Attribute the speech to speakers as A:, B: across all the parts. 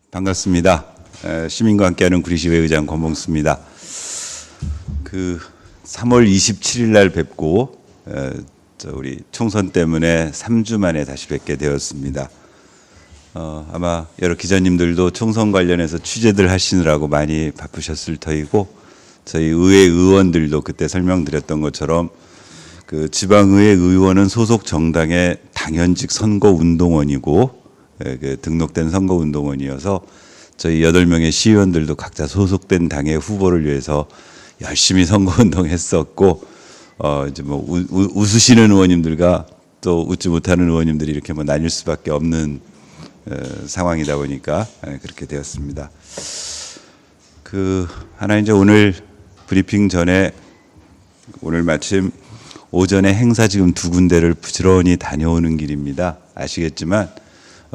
A: 반갑습니다. 시민과 함께하는 구리시의회 의장 권봉수입니다. 3월 27일 날 뵙고 우리 총선 때문에 3주 만에 다시 뵙게 되었습니다. 아마 여러 기자님들도 총선 관련해서 취재들 하시느라고 많이 바쁘셨을 터이고 저희 의회 의원들도 그때 설명드렸던 것처럼 그 지방의회 의원은 소속 정당의 당연직 선거운동원이고 그 등록된 선거운동원이어서 저희 8명의 시의원들도 각자 소속된 당의 후보를 위해서 열심히 선거운동했었고 이제 뭐 웃으시는 의원님들과 또 웃지 못하는 의원님들이 이렇게 뭐 나뉠 수밖에 없는 상황이다 보니까 그렇게 되었습니다. 하나 이제 오늘 브리핑 전에 오늘 마침 오전에 행사 지금 2군데를 부지런히 다녀오는 길입니다. 아시겠지만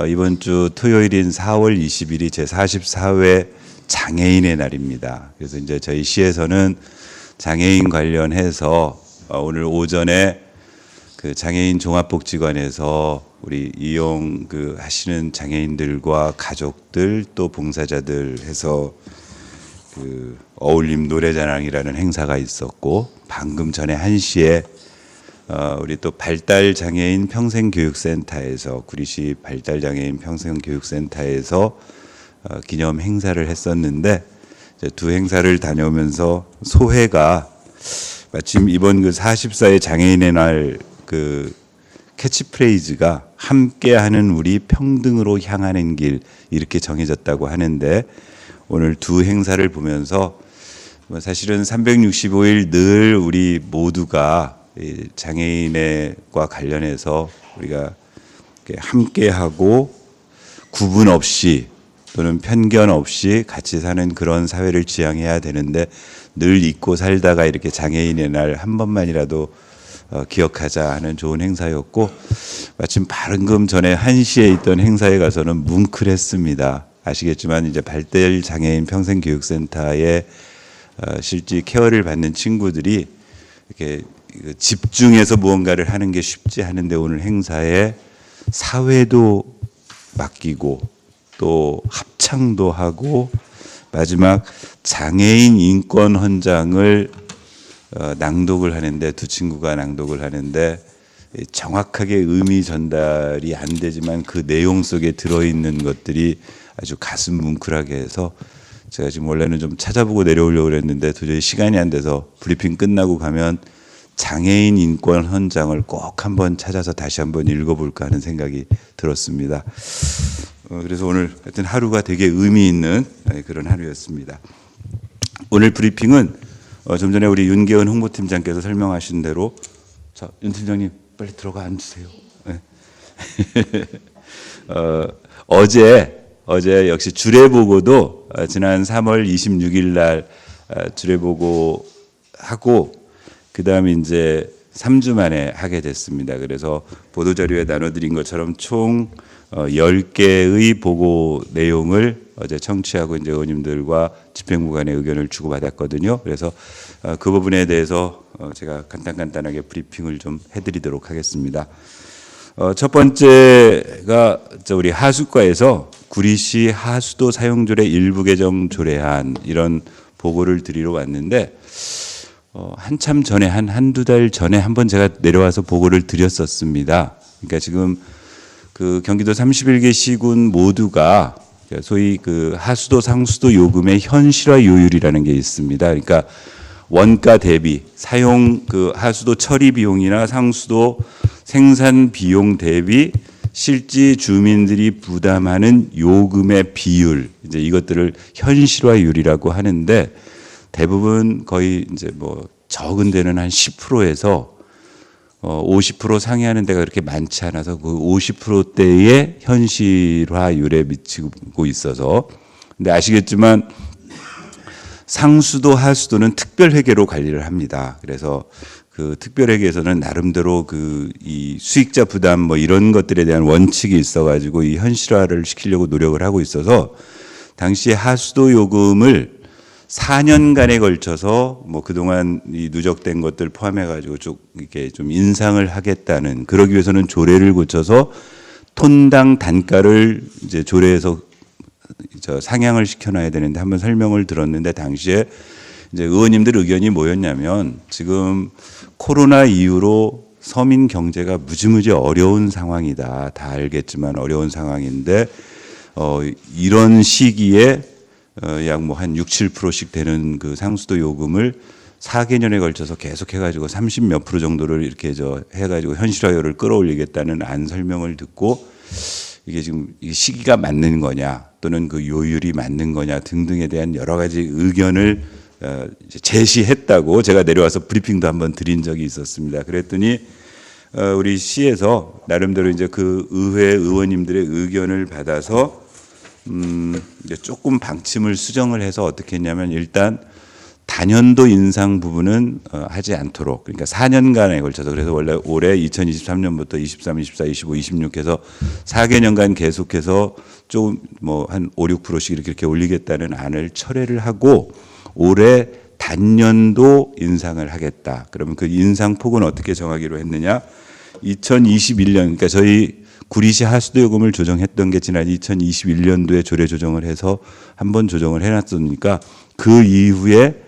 A: 이번 주 토요일인 4월 20일이 제44회 장애인의 날입니다. 그래서 이제 저희 시에서는 장애인 관련해서 오늘 오전에 그 장애인 종합복지관에서 우리 이용 하시는 장애인들과 가족들 또 봉사자들 해서 그 어울림 노래자랑이라는 행사가 있었고 방금 전에 1시에 우리 또 발달장애인 평생교육센터에서 구리시 발달장애인 평생교육센터에서 기념 행사를 했었는데 이제 두 행사를 다녀오면서 소회가 마침 이번 44회 장애인의 날 캐치프레이즈가 함께하는 우리 평등으로 향하는 길 이렇게 정해졌다고 하는데 오늘 두 행사를 보면서 사실은 365일 늘 우리 모두가 장애인과 관련해서 우리가 함께하고 구분 없이 또는 편견 없이 같이 사는 그런 사회를 지향해야 되는데 늘 잊고 살다가 이렇게 장애인의 날 한 번만이라도 기억하자 하는 좋은 행사였고 마침 방금 전에 1시에 있던 행사에 가서는 뭉클했습니다. 아시겠지만 이제 발달장애인 평생교육센터에 실제 케어를 받는 친구들이 이렇게 집중해서 무언가를 하는 게 쉽지 않은데 오늘 행사에 사회도 맡기고 또 합창도 하고 마지막 장애인 인권 헌장을 낭독을 하는데 두 친구가 낭독을 하는데 정확하게 의미 전달이 안 되지만 그 내용 속에 들어있는 것들이 아주 가슴 뭉클하게 해서 제가 지금 원래는 좀 찾아보고 내려오려고 그랬는데 도저히 시간이 안 돼서 브리핑 끝나고 가면 장애인 인권 헌장을 꼭 한번 찾아서 다시 한번 읽어볼까 하는 생각이 들었습니다. 그래서 오늘 하여튼 하루가 되게 의미 있는 그런 하루였습니다. 오늘 브리핑은 좀 전에 우리 윤계은 홍보팀장께서 설명하신 대로 자, 윤 팀장님 빨리 들어가 앉으세요. 네. 어제 역시 주례보고도 지난 3월 26일 날 주례보고 하고 그다음에 이제 3주 만에 하게 됐습니다. 그래서 보도자료에 나눠드린 것처럼 총 10개의 보고 내용을 어제 청취하고 이제 의원님들과 집행부 간의 의견을 주고받았거든요. 그래서 그 부분에 대해서 제가 간단하게 브리핑을 좀 해드리도록 하겠습니다. 첫 번째가 우리 하수과에서 구리시 하수도 사용조례 일부 개정 조례안 이런 보고를 드리러 왔는데 한참 전에 한두 달 전에 한번 제가 내려와서 보고를 드렸었습니다. 그러니까 지금 그 경기도 31개 시군 모두가 소위 그 하수도 상수도 요금의 현실화 요율이라는 게 있습니다. 그러니까 원가 대비 사용 그 하수도 처리 비용이나 상수도 생산 비용 대비 실제 주민들이 부담하는 요금의 비율 이제 이것들을 현실화율이라고 하는데 대부분 거의 이제 뭐 적은 데는 한 10%에서 50% 상회하는 데가 그렇게 많지 않아서 그 50%대의 현실화율에 미치고 있어서 근데 아시겠지만 상수도 하수도는 특별회계로 관리를 합니다. 그래서 그 특별회계에서는 나름대로 이 수익자 부담 뭐 이런 것들에 대한 원칙이 있어가지고 이 현실화를 시키려고 노력을 하고 있어서 당시에 하수도 요금을 4년간에 걸쳐서 뭐 그동안 이 누적된 것들 포함해가지고 쭉 이렇게 좀 인상을 하겠다는 그러기 위해서는 조례를 고쳐서 톤당 단가를 이제 조례에서 상향을 시켜놔야 되는데 한번 설명을 들었는데 당시에 이제 의원님들 의견이 뭐였냐면 지금 코로나 이후로 서민 경제가 무지무지 어려운 상황이다. 다 알겠지만 어려운 상황인데 이런 시기에 약 뭐 한 6, 7%씩 되는 그 상수도 요금을 4개년에 걸쳐서 계속 해가지고 30 몇 프로 정도를 이렇게 해가지고 현실화율을 끌어올리겠다는 안 설명을 듣고 이게 지금 이 시기가 맞는 거냐 또는 그 요율이 맞는 거냐 등등에 대한 여러 가지 의견을 제시했다고 제가 내려와서 브리핑도 한번 드린 적이 있었습니다. 그랬더니 우리 시에서 나름대로 이제 그 의회 의원님들의 의견을 받아서 이제 조금 방침을 수정을 해서 어떻게 했냐면 일단 단연도 인상 부분은 하지 않도록 그러니까 4년간에 걸쳐서 그래서 원래 올해 2023년부터 23, 24, 25, 26 해서 4개년간 계속해서 좀 뭐 한 5, 6%씩 이렇게 올리겠다는 안을 철회를 하고 올해 단년도 인상을 하겠다. 그러면 그 인상 폭은 어떻게 정하기로 했느냐? 2021년 그러니까 저희 구리시 하수도 요금을 조정했던 게 지난 2021년도에 조례 조정을 해서 한번 조정을 해놨으니까 그 이후에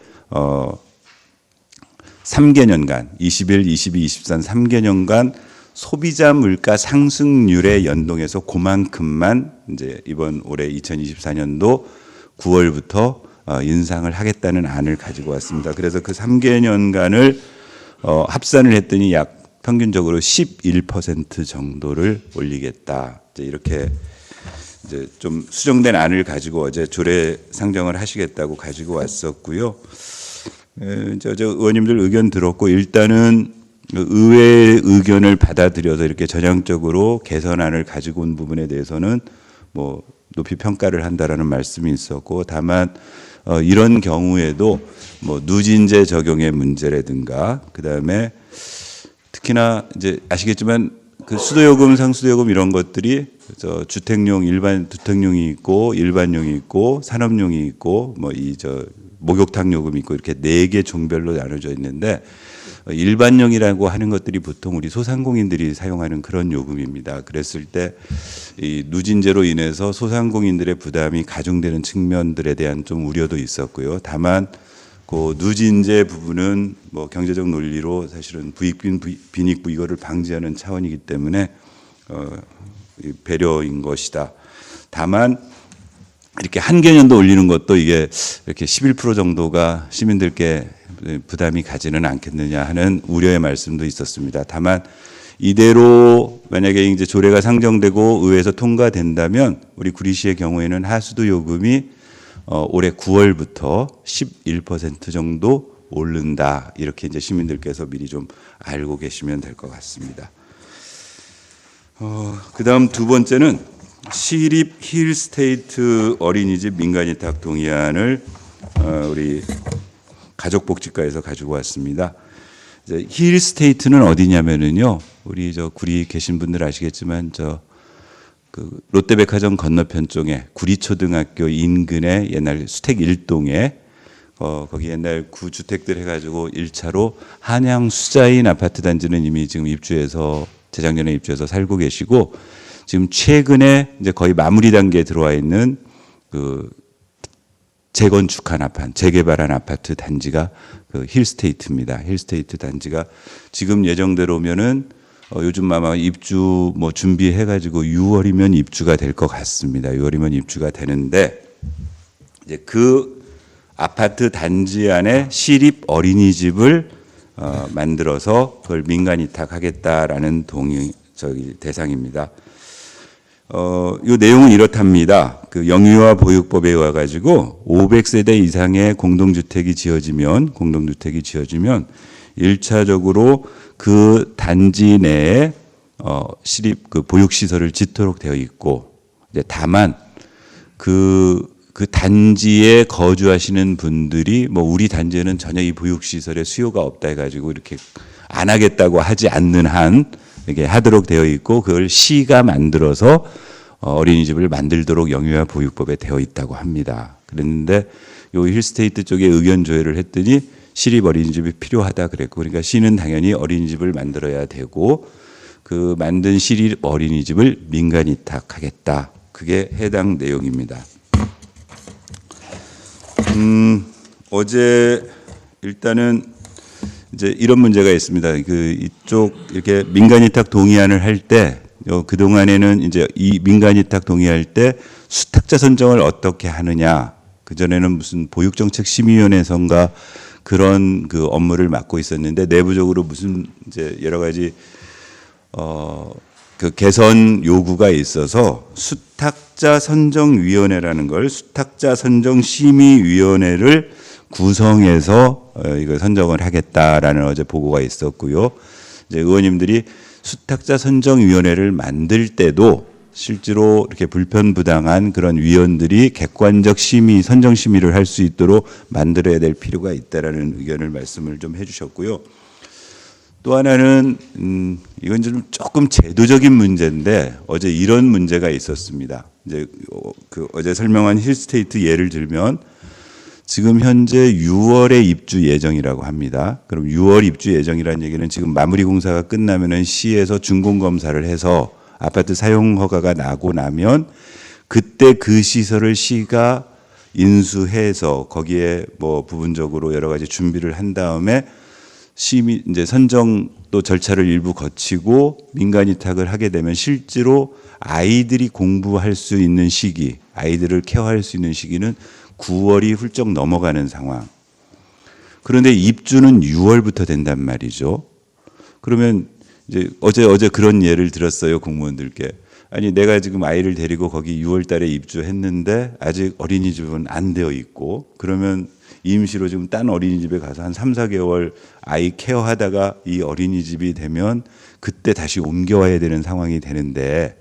A: 3개년간 21, 22, 23 3개년간 소비자 물가 상승률에 연동해서 그만큼만 이제 이번 올해 2024년도 9월부터 인상을 하겠다는 안을 가지고 왔습니다. 그래서 그 3개년간을 합산을 했더니 약 평균적으로 11% 정도를 올리겠다. 이제 이렇게 이제 좀 수정된 안을 가지고 어제 조례 상정을 하시겠다고 가지고 왔었고요. 저 의원님들 의견 들었고 일단은 의회의 의견을 받아들여서 이렇게 전향적으로 개선안을 가지고 온 부분에 대해서는 뭐 높이 평가를 한다라는 말씀이 있었고 다만 이런 경우에도 뭐 누진제 적용의 문제라든가 그다음에 특히나 이제 아시겠지만 그 수도요금, 상수도요금 이런 것들이 주택용, 일반 주택용이 있고 일반용이 있고 산업용이 있고 뭐 목욕탕 요금이 있고 이렇게 4개 종별로 나눠져 있는데 일반용이라고 하는 것들이 보통 우리 소상공인들이 사용하는 그런 요금입니다. 그랬을 때 이 누진제로 인해서 소상공인들의 부담이 가중되는 측면들에 대한 좀 우려도 있었고요. 다만 그 누진제 부분은 뭐 경제적 논리로 사실은 빈익부 이거를 방지하는 차원이기 때문에 배려인 것이다. 다만 이렇게 한 개년도 올리는 것도 이게 이렇게 11% 정도가 시민들께 부담이 가지는 않겠느냐 하는 우려의 말씀도 있었습니다. 다만 이대로 만약에 이제 조례가 상정되고 의회에서 통과된다면 우리 구리시의 경우에는 하수도 요금이 올해 9월부터 11% 정도 오른다. 이렇게 이제 시민들께서 미리 좀 알고 계시면 될 것 같습니다. 그다음 두 번째는 시립 힐스테이트 어린이집 민간위탁 동의안을 우리 가족복지과에서 가지고 왔습니다. 힐스테이트는 어디냐면은요, 우리 구리 계신 분들 아시겠지만 그 롯데백화점 건너편 쪽에 구리초등학교 인근에 옛날 수택 1동에 거기 옛날 구주택들 해가지고 1차로 한양 수자인 아파트 단지는 이미 지금 입주해서 재작년에 입주해서 살고 계시고 지금 최근에 이제 거의 마무리 단계에 들어와 있는 그 재건축한 아파트, 재개발한 아파트 단지가 그 힐스테이트입니다. 힐스테이트 단지가 지금 예정대로면은 요즘 아마 입주 뭐 준비해가지고 6월이면 입주가 될 것 같습니다. 6월이면 입주가 되는데 이제 그 아파트 단지 안에 시립 어린이집을 만들어서 그걸 민간 위탁하겠다라는 대상입니다. 이 내용은 이렇답니다. 그 영유아 보육법에 의해 가지고 500세대 이상의 공동주택이 지어지면 1차적으로 그 단지 내에 시립 그 보육시설을 짓도록 되어 있고 이제 다만 그 단지에 거주하시는 분들이 뭐 우리 단지에는 전혀 이 보육시설에 수요가 없다 해가지고 이렇게 안 하겠다고 하지 않는 한 이렇게 하도록 되어 있고 그걸 시가 만들어서 어린이집을 만들도록 영유아 보육법에 되어 있다고 합니다. 그랬는데 요 힐스테이트 쪽에 의견 조회를 했더니 시립 어린이집이 필요하다 그랬고 그러니까 시는 당연히 어린이집을 만들어야 되고 그 만든 시립 어린이집을 민간 위탁하겠다. 그게 해당 내용입니다. 어제 일단은 이제 이런 문제가 있습니다. 그 이쪽 이렇게 민간위탁 동의안을 할 때 그 동안에는 이제 이 민간위탁 동의할 때 수탁자 선정을 어떻게 하느냐. 그 전에는 무슨 보육정책심의위원회에선가 그런 그 업무를 맡고 있었는데 내부적으로 무슨 이제 여러 가지 그 개선 요구가 있어서 수탁자 선정위원회라는 걸 수탁자 선정심의위원회를 구성해서 이걸 선정을 하겠다라는 어제 보고가 있었고요. 이제 의원님들이 수탁자 선정위원회를 만들 때도 실제로 이렇게 불편부당한 그런 위원들이 객관적 심의, 선정 심의를 할 수 있도록 만들어야 될 필요가 있다라는 의견을 말씀을 좀 해주셨고요. 또 하나는 이건 좀 조금 제도적인 문제인데 어제 이런 문제가 있었습니다. 이제 그 어제 설명한 힐스테이트 예를 들면 지금 현재 6월에 입주 예정이라고 합니다. 그럼 6월 입주 예정이라는 얘기는 지금 마무리 공사가 끝나면은 시에서 준공 검사를 해서 아파트 사용 허가가 나고 나면 그때 그 시설을 시가 인수해서 거기에 뭐 부분적으로 여러 가지 준비를 한 다음에 심의 이제 선정 또 절차를 일부 거치고 민간 위탁을 하게 되면 실제로 아이들이 공부할 수 있는 시기, 아이들을 케어할 수 있는 시기는 9월이 훌쩍 넘어가는 상황. 그런데 입주는 6월부터 된단 말이죠. 그러면 이제 어제 그런 예를 들었어요, 공무원들께. 아니 내가 지금 아이를 데리고 거기 6월 달에 입주했는데 아직 어린이집은 안 되어 있고 그러면 임시로 지금 딴 어린이집에 가서 한 3, 4개월 아이 케어하다가 이 어린이집이 되면 그때 다시 옮겨와야 되는 상황이 되는데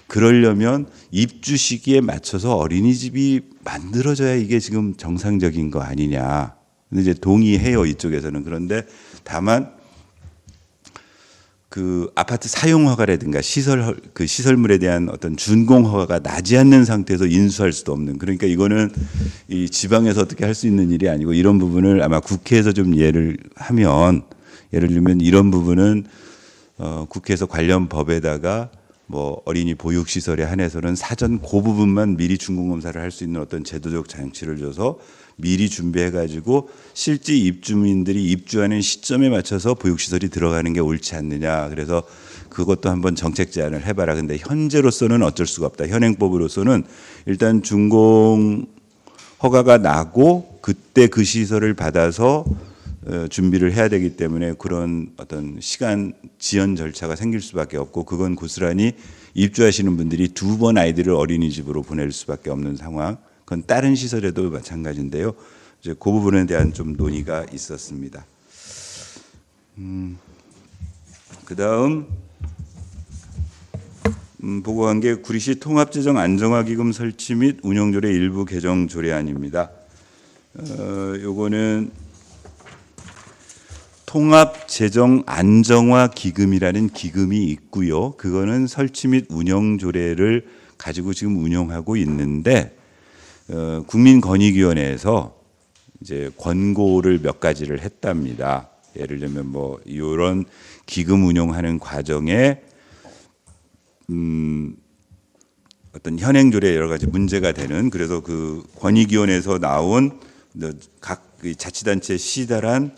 A: 그러려면 입주 시기에 맞춰서 어린이집이 만들어져야 이게 지금 정상적인 거 아니냐. 근데 이제 동의해요, 이쪽에서는. 그런데 다만 그 아파트 사용 허가라든가 그 시설물에 대한 어떤 준공 허가가 나지 않는 상태에서 인수할 수도 없는, 그러니까 이거는 이 지방에서 어떻게 할 수 있는 일이 아니고 이런 부분을 아마 국회에서 좀 예를 하면, 예를 들면 이런 부분은 국회에서 관련 법에다가 뭐 어린이 보육 시설에 한해서는 사전 그 부분만 미리 준공 검사를 할 수 있는 어떤 제도적 장치를 줘서 미리 준비해 가지고 실제 입주민들이 입주하는 시점에 맞춰서 보육 시설이 들어가는 게 옳지 않느냐. 그래서 그것도 한번 정책 제안을 해봐라. 근데 현재로서는 어쩔 수가 없다. 현행법으로서는 일단 준공 허가가 나고 그때 그 시설을 받아서 준비를 해야 되기 때문에 그런 어떤 시간 지연 절차가 생길 수밖에 없고, 그건 고스란히 입주하시는 분들이 2번 아이들을 어린이집으로 보낼 수밖에 없는 상황. 그건 다른 시설에도 마찬가지인데요. 이제 그 부분에 대한 좀 논의가 있었습니다. 그다음 보고한 게 구리시 통합재정 안정화기금 설치 및 운영조례 일부 개정 조례안입니다. 요거는 통합재정 안정화 기금이라는 기금이 있고요. 그거는 설치 및 운영 조례를 가지고 지금 운영하고 있는데 국민권익위원회에서 이제 권고를 몇 가지를 했답니다. 예를 들면 뭐 이런 기금 운영하는 과정에 어떤 현행 조례 여러 가지 문제가 되는, 그래서 그 권익위원회에서 나온 각 자치단체 시달한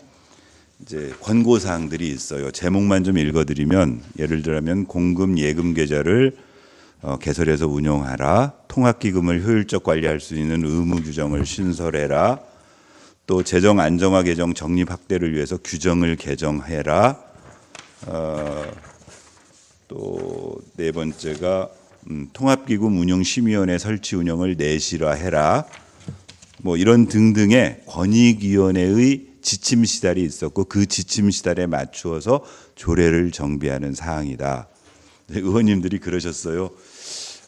A: 이제 권고 사항들이 있어요. 제목만 좀 읽어드리면, 예를 들면 공금 예금 계좌를 개설해서 운영하라. 통합기금을 효율적 관리할 수 있는 의무 규정을 신설해라. 또 재정 안정화 개정 적립 확대를 위해서 규정을 개정해라. 또 네 번째가 통합기금 운영심의위원회 설치 운영을 내실화해라. 뭐 이런 등등의 권익위원회의 지침 시달이 있었고 그 지침 시달에 맞추어서 조례를 정비하는 사항이다. 의원님들이 그러셨어요.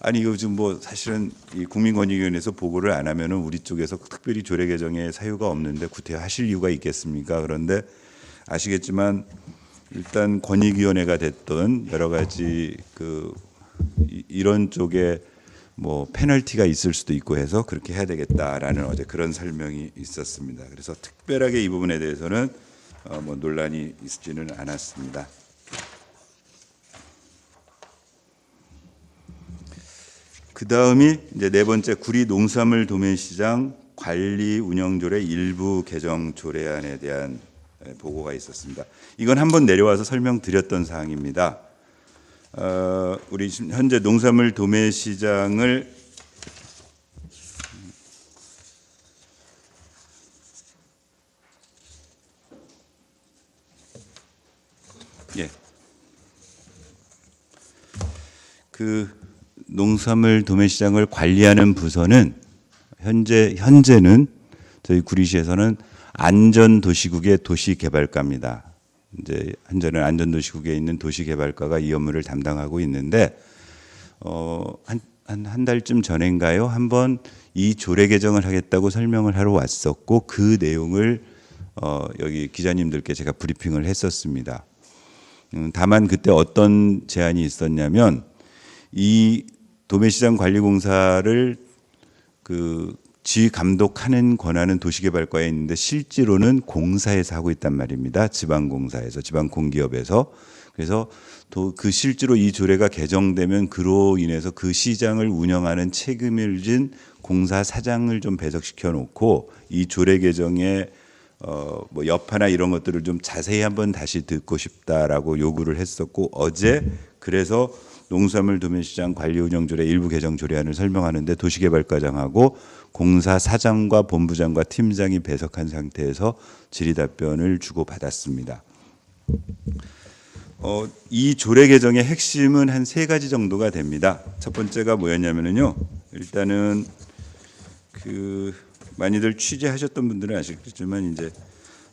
A: 아니 이거 지금 뭐 사실은 이 국민권익위원회에서 보고를 안 하면은 우리 쪽에서 특별히 조례 개정에 사유가 없는데 구태하실 이유가 있겠습니까? 그런데 아시겠지만 일단 권익위원회가 됐던 여러 가지 이런 쪽에 뭐 페널티가 있을 수도 있고 해서 그렇게 해야 되겠다라는 어제 그런 설명이 있었습니다. 그래서 특별하게 이 부분에 대해서는 뭐 논란이 있지는 않았습니다. 그 다음이 이제 네 번째 구리 농수산물 도매시장 관리 운영조례 일부 개정 조례안에 대한 보고가 있었습니다. 이건 한번 내려와서 설명드렸던 사항입니다. 우리 지금 현재 농산물 도매시장을 그 농산물 도매시장을 관리하는 부서는 현재는 저희 구리시에서는 안전도시국의 도시개발과입니다. 이제 현재는 안전도시국에 있는 도시개발과가 이 업무를 담당하고 있는데 한 달쯤 전인가요? 한번 이 조례 개정을 하겠다고 설명을 하러 왔었고 그 내용을 여기 기자님들께 제가 브리핑을 했었습니다. 다만 그때 어떤 제안이 있었냐면 이 도매시장 관리공사를 그 지휘 감독하는 권한은 도시개발과에 있는데 실제로는 공사에서 하고 있단 말입니다. 지방공사에서, 지방공기업에서. 그래서 그 실제로 이 조례가 개정되면 그로 인해서 그 시장을 운영하는 책임을 진 공사 사장을 좀 배석시켜 놓고 이 조례 개정에 뭐 여파나 이런 것들을 좀 자세히 한번 다시 듣고 싶다라고 요구를 했었고 어제 그래서 농산물 도매시장 관리운영조례 일부 개정 조례안을 설명하는데 도시개발과장하고 공사 사장과 본부장과 팀장이 배석한 상태에서 질의답변을 주고받았습니다. 이 조례 개정의 핵심은 한 3가지 정도가 됩니다. 첫 번째가 뭐였냐면요. 일단은 그 많이들 취재하셨던 분들은 아시겠지만 이제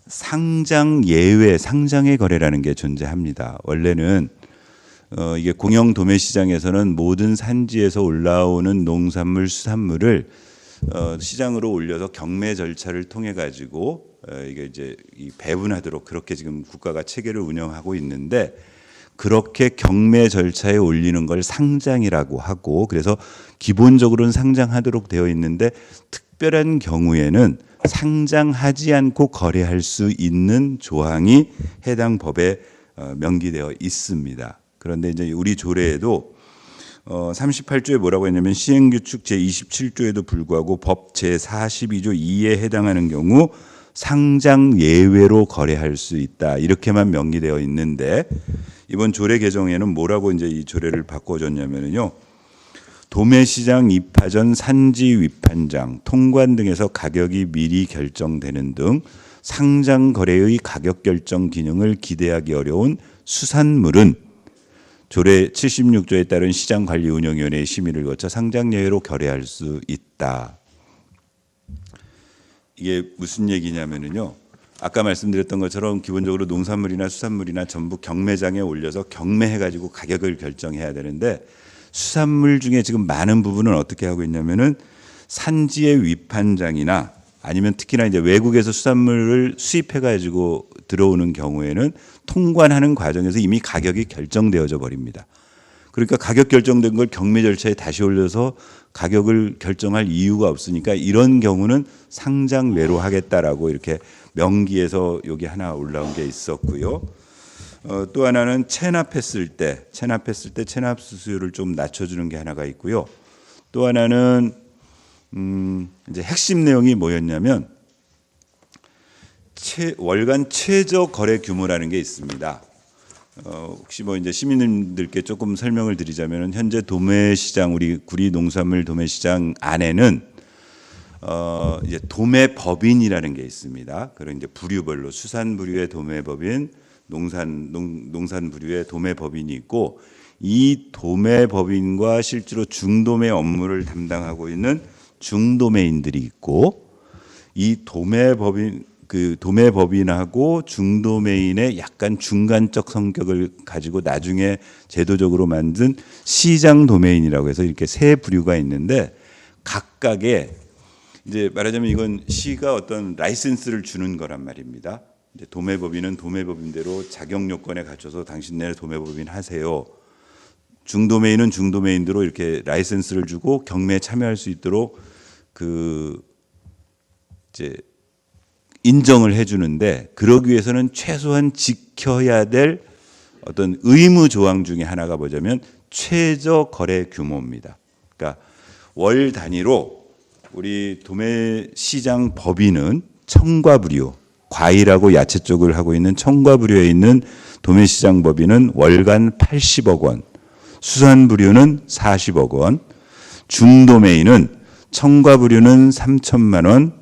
A: 상장 예외 상장의 거래라는 게 존재합니다. 원래는 이게 공영 도매시장에서는 모든 산지에서 올라오는 농산물 수산물을 시장으로 올려서 경매 절차를 통해 가지고 이게 이제 배분하도록 그렇게 지금 국가가 체계를 운영하고 있는데 그렇게 경매 절차에 올리는 걸 상장이라고 하고 그래서 기본적으로는 상장하도록 되어 있는데 특별한 경우에는 상장하지 않고 거래할 수 있는 조항이 해당 법에 명기되어 있습니다. 그런데 이제 우리 조례에도 38조에 뭐라고 했냐면 시행규칙 제27조에도 불구하고 법 제42조 2에 해당하는 경우 상장 예외로 거래할 수 있다. 이렇게만 명기되어 있는데 이번 조례 개정에는 뭐라고 이제 이 조례를 바꿔줬냐면요. 도매시장 입하 전 산지 위판장, 통관 등에서 가격이 미리 결정되는 등 상장 거래의 가격 결정 기능을 기대하기 어려운 수산물은 조례 76조에 따른 시장관리운영위원회의 심의를 거쳐 상장 예외로 거래할 수 있다. 이게 무슨 얘기냐면요. 아까 말씀드렸던 것처럼 기본적으로 농산물이나 수산물이나 전부 경매장에 올려서 경매해가지고 가격을 결정해야 되는데 수산물 중에 지금 많은 부분은 어떻게 하고 있냐면은 산지의 위판장이나 아니면 특히나 이제 외국에서 수산물을 수입해가지고 들어오는 경우에는 통관하는 과정에서 이미 가격이 결정되어져 버립니다. 그러니까 가격 결정된 걸 경매 절차에 다시 올려서 가격을 결정할 이유가 없으니까 이런 경우는 상장 외로 하겠다라고 이렇게 명기에서 여기 하나 올라온 게 있었고요. 또 하나는 체납했을 때 체납 수수료를 좀 낮춰주는 게 하나가 있고요. 또 하나는 이제 핵심 내용이 뭐였냐면 월간 최저 거래 규모라는 게 있습니다. 혹시 뭐 이제 시민님들께 조금 설명을 드리자면 현재 도매시장 우리 구리 농산물 도매시장 안에는 이제 도매법인이라는 게 있습니다. 그런 이제 부류별로 수산 부류의 도매법인, 농산 부류의 도매법인이 있고 이 도매법인과 실제로 중도매 업무를 담당하고 있는 중도매인들이 있고 이 도매법인하고 중도매인의 약간 중간적 성격을 가지고 나중에 제도적으로 만든 시장 도매인이라고 해서 이렇게 세 부류가 있는데 각각의 이제 말하자면 이건 시가 어떤 라이센스를 주는 거란 말입니다. 이제 도매법인은 도매법인대로 자격 요건에 갖춰서 당신네 도매법인 하세요. 중도매인은 중도매인대로 이렇게 라이센스를 주고 경매에 참여할 수 있도록 이제 인정을 해주는데 그러기 위해서는 최소한 지켜야 될 어떤 의무 조항 중에 하나가 뭐냐면 최저 거래 규모입니다. 그러니까 월 단위로 우리 도매시장 법인은 청과부류, 과일하고 야채 쪽을 하고 있는 청과부류에 있는 도매시장 법인은 월간 80억 원, 수산부류는 40억 원, 중도매인은 청과부류는 3천만 원,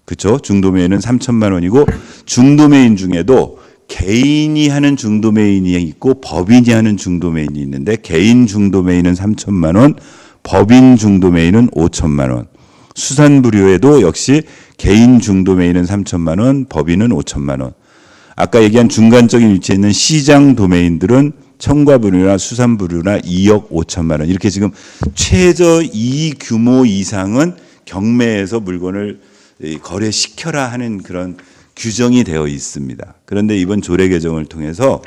A: 그렇죠? 중도매인은 3천만 원이고 중도매인 중에도 개인이 하는 중도매인이 있고 법인이 하는 중도매인이 있는데 개인 중도매인은 3천만 원, 법인 중도매인은 5천만 원. 수산부류에도 역시 개인 중도매인은 3천만 원, 법인은 5천만 원. 아까 얘기한 중간적인 위치에 있는 시장 도매인들은 청과부류나 수산부류나 2억 5천만 원. 이렇게 지금 최저 이 규모 이상은 경매에서 물건을 거래시켜라 하는 그런 규정이 되어 있습니다. 그런데 이번 조례 개정을 통해서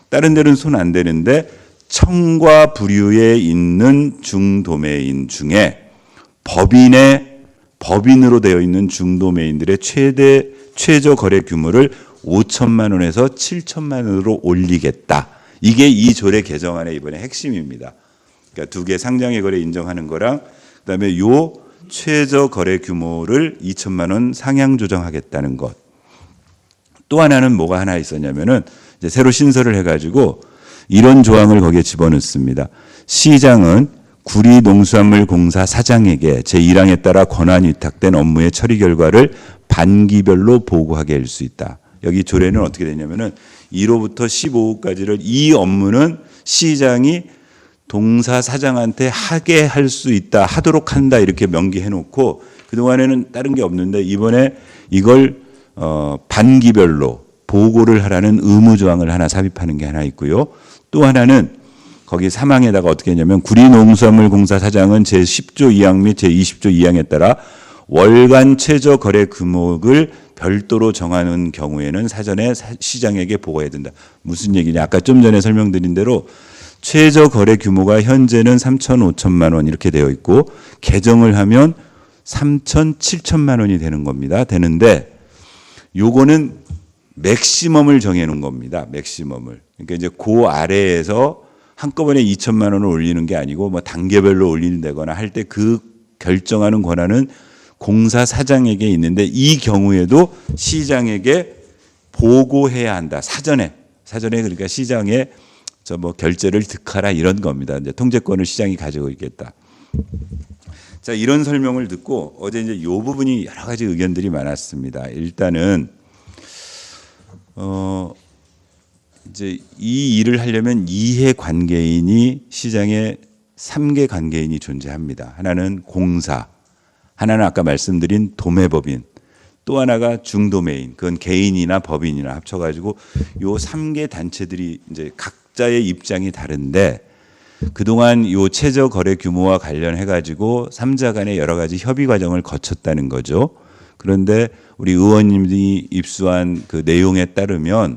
A: 다른 데는 손 안 대는데 청과부류에 있는 중도매인 중에 법인으로 되어 있는 중도매인들의 최저 거래 규모를 5천만 원에서 7천만 원으로 올리겠다. 이게 이 조례 개정안의 이번에 핵심입니다. 그러니까 두 개 상장의 거래 인정하는 거랑 그다음에 요 최저 거래 규모를 2천만 원 상향 조정하겠다는 것. 또 하나는 뭐가 하나 있었냐면은 이제 새로 신설을 해가지고 이런 조항을 거기에 집어넣습니다. 시장은 구리농수산물공사 사장에게 제1항에 따라 권한 위탁된 업무의 처리 결과를 반기별로 보고하게 할 수 있다. 여기 조례는 어떻게 되냐면은 1호부터 15호까지를 이 업무는 시장이 동사 사장한테 하게 할 수 있다, 하도록 한다 이렇게 명기해 놓고 그동안에는 다른 게 없는데 이번에 이걸 반기별로 보고를 하라는 의무 조항을 하나 삽입하는 게 하나 있고요. 또 하나는 거기 3항에다가 어떻게 했냐면 구리농수산물공사 사장은 제10조 2항 및 제20조 2항에 따라 월간 최저 거래 규모를 별도로 정하는 경우에는 사전에 시장에게 보고해야 된다. 무슨 얘기냐? 아까 좀 전에 설명드린 대로 최저 거래 규모가 현재는 3천, 5천만 원 이렇게 되어 있고 개정을 하면 3천, 7천만 원이 되는 겁니다. 되는데 요거는 맥시멈을 정해 놓은 겁니다. 맥시멈을. 그러니까 이제 그 아래에서 한꺼번에 2천만 원을 올리는 게 아니고 뭐 단계별로 올린다거나 할 때 그 결정하는 권한은 공사 사장에게 있는데 이 경우에도 시장에게 보고해야 한다. 사전에 그러니까 시장에 저 뭐 결제를 득하라 이런 겁니다. 이제 통제권을 시장이 가지고 있겠다. 자, 이런 설명을 듣고 어제 이제 요 부분이 여러 가지 의견들이 많았습니다. 일단은 이제 이 일을 하려면 이해 관계인이 시장에 3개 관계인이 존재합니다. 하나는 공사, 하나는 아까 말씀드린 도매법인, 또 하나가 중도매인, 그건 개인이나 법인이나 합쳐가지고 요 3개 단체들이 이제 각자의 입장이 다른데 그동안 요 최저 거래 규모와 관련해가지고 3자 간의 여러 가지 협의 과정을 거쳤다는 거죠. 그런데 우리 의원님들이 입수한 그 내용에 따르면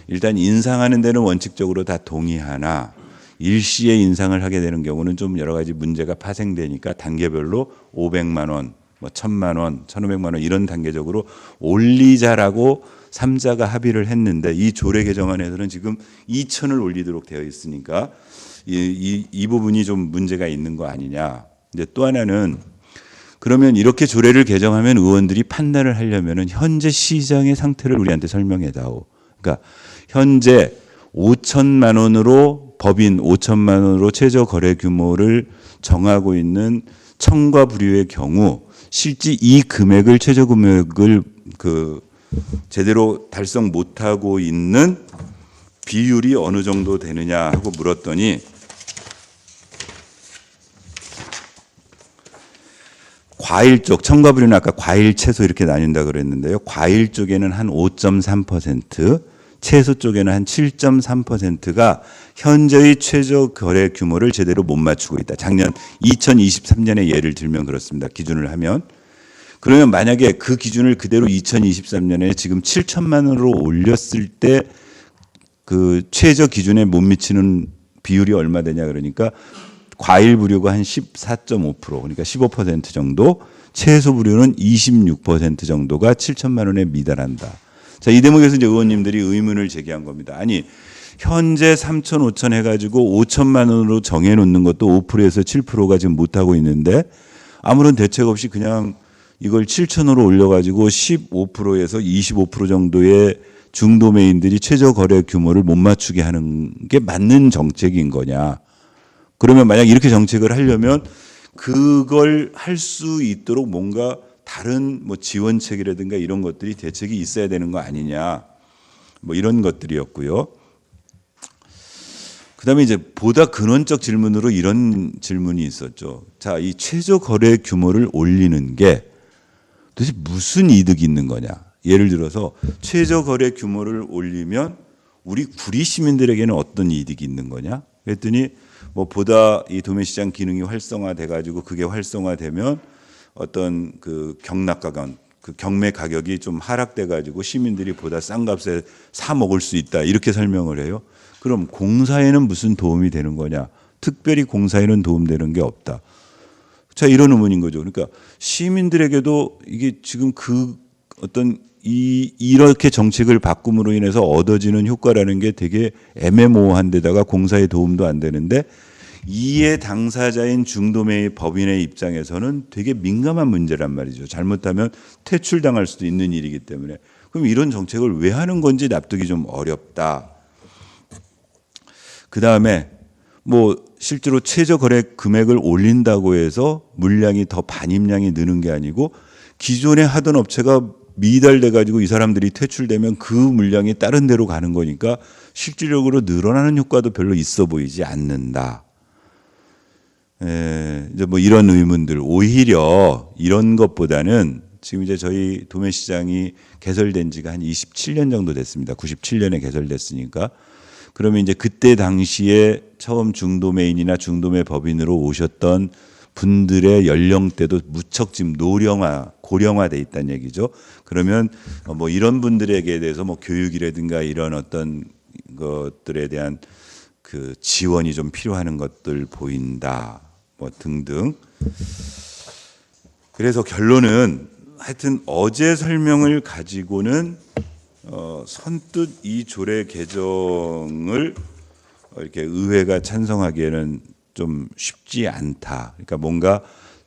A: 일단 인상하는 데는 원칙적으로 다 동의하나 일시에 인상을 하게 되는 경우는 좀 여러 가지 문제가 파생되니까 단계별로 500만 원, 뭐 1000만 원, 1500만 원 이런 단계적으로 올리자라고 3자가 합의를 했는데 이 조례 개정안에서는 지금 2000을 올리도록 되어 있으니까 이 부분이 좀 문제가 있는 거 아니냐. 이제 또 하나는 그러면 이렇게 조례를 개정하면 의원들이 판단을 하려면은 현재 시장의 상태를 우리한테 설명해 다오. 그러니까 현재 5천만 원으로 법인 5천만 원으로 최저 거래 규모를 정하고 있는 청과부류의 경우 실제 이 금액을 최저 금액을 그 제대로 달성 못하고 있는 비율이 어느 정도 되느냐 하고 물었더니 과일 쪽, 청과부류는 아까 과일, 채소 이렇게 나뉜다 그랬는데요. 과일 쪽에는 한 5.3%, 채소 쪽에는 한 7.3%가 현재의 최저 거래 규모를 제대로 못 맞추고 있다. 작년 2023년의 예를 들면 그렇습니다. 기준을 하면. 그러면 만약에 그 기준을 그대로 2023년에 지금 7천만 원으로 올렸을 때 그 최저 기준에 못 미치는 비율이 얼마 되냐 그러니까 과일 부류가 한 14.5% 그러니까 15% 정도, 채소 부류는 26% 정도가 7천만 원에 미달한다. 자, 이 대목에서 이제 의원님들이 의문을 제기한 겁니다. 아니 현재 3천, 5천 해가지고 5천만 원으로 정해놓는 것도 5%에서 7%가 지금 못하고 있는데 아무런 대책 없이 그냥 이걸 7천으로 올려가지고 15%에서 25% 정도의 중도매인들이 최저 거래 규모를 못 맞추게 하는 게 맞는 정책인 거냐. 그러면 만약 이렇게 정책을 하려면 그걸 할 수 있도록 뭔가 다른 뭐 지원책이라든가 이런 것들이 대책이 있어야 되는 거 아니냐. 뭐 이런 것들이었고요. 그다음에 이제 보다 근원적 질문으로 이런 질문이 있었죠. 자, 이 최저 거래 규모를 올리는 게 도대체 무슨 이득이 있는 거냐? 예를 들어서 최저 거래 규모를 올리면 우리 구리 시민들에게는 어떤 이득이 있는 거냐? 그랬더니 뭐 보다 이 도매시장 기능이 활성화돼 가지고 그게 활성화되면 어떤 그 경락가가 그 경매 가격이 좀 하락돼 가지고 시민들이 보다 싼 값에 사 먹을 수 있다 이렇게 설명을 해요. 그럼 공사에는 무슨 도움이 되는 거냐? 특별히 공사에는 도움되는 게 없다. 자, 이런 의문인 거죠. 그러니까 시민들에게도 이게 지금 그 어떤 이렇게 정책을 바꿈으로 인해서 얻어지는 효과라는 게 되게 애매모호한 데다가 공사에 도움도 안 되는데 이해 당사자인 중도매 법인의 입장에서는 되게 민감한 문제란 말이죠. 잘못하면 퇴출당할 수도 있는 일이기 때문에. 그럼 이런 정책을 왜 하는 건지 납득이 좀 어렵다. 그다음에 뭐 실제로 최저 거래 금액을 올린다고 해서 물량이 더 반입량이 느는 게 아니고 기존에 하던 업체가 미달돼 가지고 이 사람들이 퇴출되면 그 물량이 다른 데로 가는 거니까 실질적으로 늘어나는 효과도 별로 있어 보이지 않는다. 이제 뭐 이런 의문들 오히려 이런 것보다는 지금 이제 저희 도매시장이 개설된 지가 한 27년 정도 됐습니다. 97년에 개설됐으니까. 그러면 이제 그때 당시에 처음 중도매인이나 중도매 법인으로 오셨던 분들의 연령대도 무척 지금 고령화돼 있다는 얘기죠. 그러면 뭐 이런 분들에게 대해서 뭐 교육이라든가 이런 어떤 것들에 대한 그 지원이 좀 필요한 것들 보인다. 뭐 등등. 그래서 결론은 하여튼 어제 설명을 가지고는 선뜻 이 조례 개정을 이렇게 의회가 찬성하기에는 좀 쉽지 않다. 그러니까 뭔가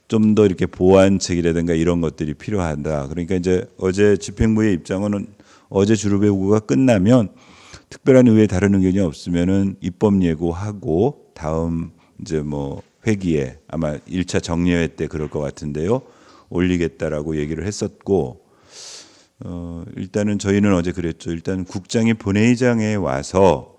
A: 좀 더 이렇게 보완책이라든가 이런 것들이 필요하다. 그러니까 이제 어제 집행부의 입장은 어제 주루배구가 끝나면 특별한 의회 다른 의견이 없으면은 입법 예고하고 다음 이제 뭐 회기에 아마 1차 정례회 때 그럴 것 같은데요. 올리겠다라고 얘기를 했었고 일단은 저희는 어제 그랬죠. 일단 국장이 본회의장에 와서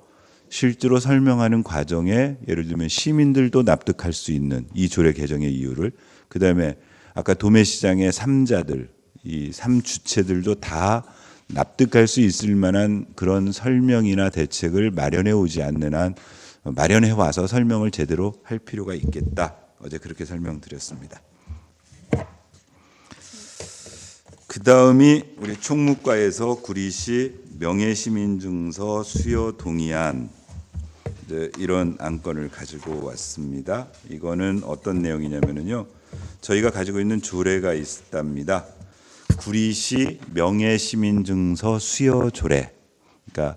A: 실제로 설명하는 과정에 예를 들면 시민들도 납득할 수 있는 이 조례 개정의 이유를 그다음에 아까 도매시장의 3자들 이 3주체들도 다 납득할 수 있을 만한 그런 설명이나 대책을 마련해 오지 않는 한 마련해 와서 설명을 제대로 할 필요가 있겠다. 어제 그렇게 설명드렸습니다. 그 다음이 우리 총무과에서 구리시 명예시민증서 수여 동의안 이런 안건을 가지고 왔습니다. 이거는 어떤 내용이냐면요. 저희가 가지고 있는 조례가 있답니다. 구리시 명예시민증서 수여 조례. 그러니까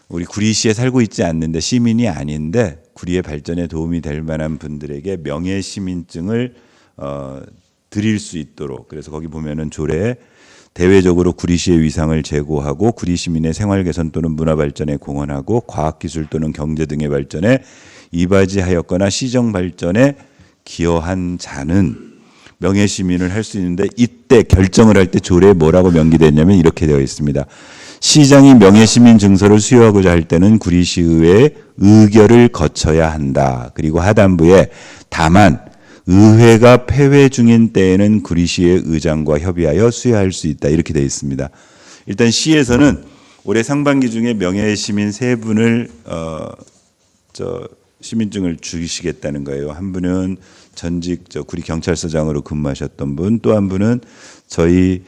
A: 우리 구리시에 살고 있지 않는데 시민이 아닌데 구리의 발전에 도움이 될 만한 분들에게 명예시민증을 드릴 수 있도록 그래서 거기 보면은 조례에 대외적으로 구리시의 위상을 제고하고 구리 시민의 생활 개선 또는 문화 발전에 공헌하고 과학기술 또는 경제 등의 발전에 이바지하였거나 시정 발전에 기여한 자는 명예시민을 할 수 있는데 이때 결정을 할 때 조례에 뭐라고 명기됐냐면 이렇게 되어 있습니다. 시장이 명예시민 증서를 수여하고자 할 때는 구리시의회의 의결을 거쳐야 한다. 그리고 하단부에 다만 의회가 폐회 중인 때에는 구리시의 의장과 협의하여 수여할 수 있다. 이렇게 되어 있습니다. 일단 시에서는 올해 상반기 중에 명예시민 3분을 시민증을 주시겠다는 거예요. 한 분은 전직 구리 경찰서장으로 근무하셨던 분, 또 한 분은 저희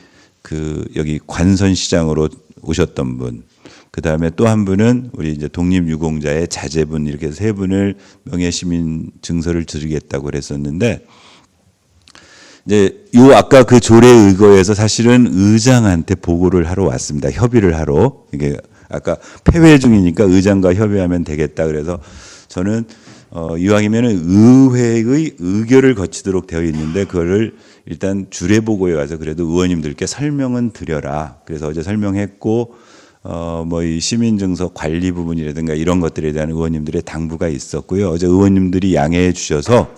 A: 여기 관선시장으로 오셨던 분, 그 다음에 또 한 분은 우리 이제 독립유공자의 자제분 이렇게 해서 3분을 명예시민 증서를 드리겠다고 그랬었는데 이제 요 아까 그 조례 의거에서 사실은 의장한테 보고를 하러 왔습니다. 협의를 하러 이게 아까 폐회 중이니까 의장과 협의하면 되겠다. 그래서 저는 이왕이면은 의회의 의결을 거치도록 되어 있는데 그거를 일단 주례보고에 가서 그래도 의원님들께 설명은 드려라. 그래서 어제 설명했고 뭐 이 시민증서 관리 부분이라든가 이런 것들에 대한 의원님들의 당부가 있었고요. 어제 의원님들이 양해해 주셔서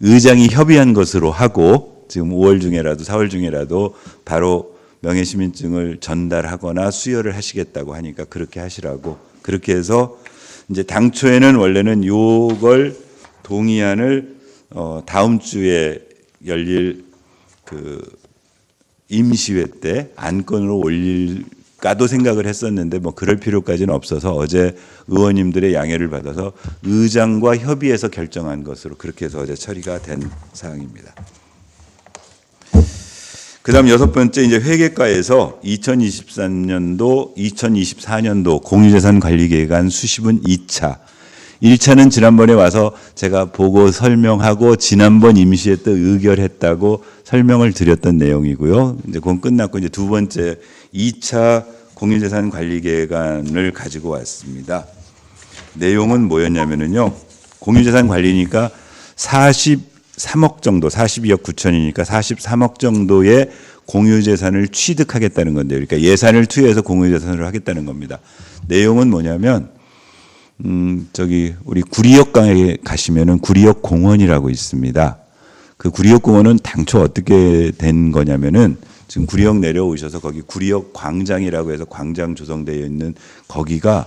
A: 의장이 협의한 것으로 하고 지금 5월 중에라도 4월 중에라도 바로 명예시민증을 전달하거나 수여를 하시겠다고 하니까 그렇게 하시라고 그렇게 해서 이제 당초에는 원래는 요걸 동의안을 다음 주에 열릴 그 임시회 때 안건으로 올릴까도 생각을 했었는데 뭐 그럴 필요까지는 없어서 어제 의원님들의 양해를 받아서 의장과 협의해서 결정한 것으로 그렇게 해서 어제 처리가 된 사항입니다. 그다음 여섯 번째 이제 회계과에서 2023년도, 2024년도 공유재산 관리 계획안 수시분 2차. 1차는 지난번에 와서 제가 보고 설명하고 지난번 임시회 때 의결했다고 설명을 드렸던 내용이고요. 이제 그건 끝났고 이제 두 번째 2차 공유재산 관리 계획안을 가지고 왔습니다. 내용은 뭐였냐면요. 공유재산 관리니까 43억 정도, 42억 9천이니까 43억 정도의 공유재산을 취득하겠다는 건데요. 그러니까 예산을 투여해서 공유재산을 하겠다는 겁니다. 내용은 뭐냐면, 저기 우리 구리역강에 가시면은 구리역 공원이라고 있습니다. 그 구리역 공원은 당초 어떻게 된 거냐면은 지금 구리역 내려오셔서 거기 구리역 광장이라고 해서 광장 조성되어 있는 거기가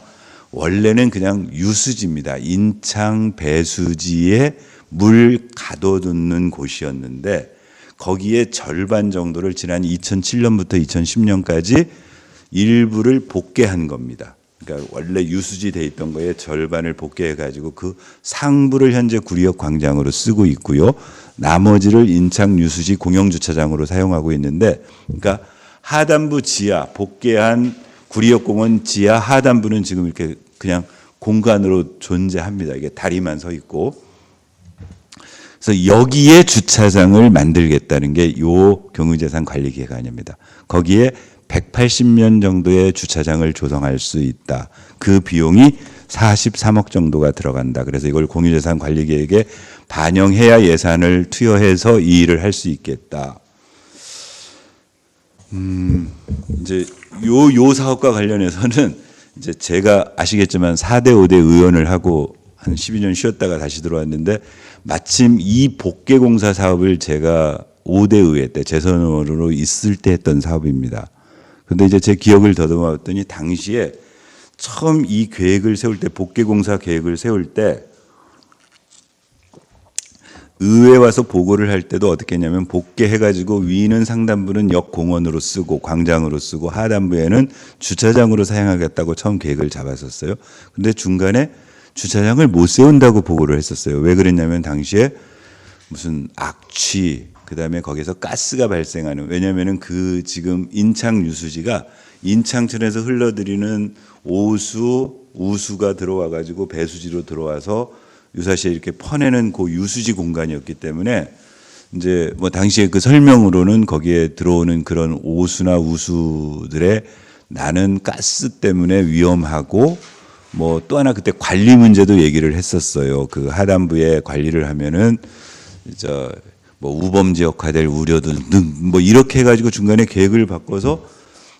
A: 원래는 그냥 유수지입니다. 인창 배수지에 물 가둬두는 곳이었는데 거기에 절반 정도를 지난 2007년부터 2010년까지 일부를 복개한 겁니다. 그러니까 원래 유수지 돼 있던 거에 절반을 복개해 가지고 그 상부를 현재 구리역 광장으로 쓰고 있고요. 나머지를 인창 유수지 공영 주차장으로 사용하고 있는데 그러니까 하단부 지하 복개한 구리역 공원 지하 하단부는 지금 이렇게 그냥 공간으로 존재합니다. 이게 다리만 서 있고 그래서 여기에 주차장을 만들겠다는 게 요 경유재산 관리 계획안입니다. 거기에 180년 정도의 주차장을 조성할 수 있다. 그 비용이 43억 정도가 들어간다. 그래서 이걸 공유재산 관리 계획에 반영해야 예산을 투여해서 이 일을 할 수 있겠다. 이제 요 사업과 관련해서는 이제 제가 아시겠지만 4대 5대 의원을 하고 한 12년 쉬었다가 다시 들어왔는데 마침 이 복개공사 사업을 제가 5대 의회 때 재선 의원으로 있을 때 했던 사업입니다. 그런데 이제 제 기억을 더듬어 봤더니 당시에 처음 이 계획을 세울 때 복개공사 계획을 세울 때 의회 와서 보고를 할 때도 어떻게 했냐면 복개해가지고 위는 상단부는 역공원으로 쓰고 광장으로 쓰고 하단부에는 주차장으로 사용하겠다고 처음 계획을 잡았었어요. 근데 중간에 주차장을 못 세운다고 보고를 했었어요. 왜 그랬냐면 당시에 무슨 악취 그다음에 거기서 가스가 발생하는 왜냐면은 그 지금 인창 유수지가 인창천에서 흘러들이는 오수 우수가 들어와 가지고 배수지로 들어와서 유사시에 이렇게 퍼내는 그 유수지 공간이었기 때문에 이제 뭐 당시에 그 설명으로는 거기에 들어오는 그런 오수나 우수들의 나는 가스 때문에 위험하고 뭐 또 하나 그때 관리 문제도 얘기를 했었어요. 그 하단부에 관리를 하면은 뭐 우범 지역화될 우려도 등 뭐 이렇게 해가지고 중간에 계획을 바꿔서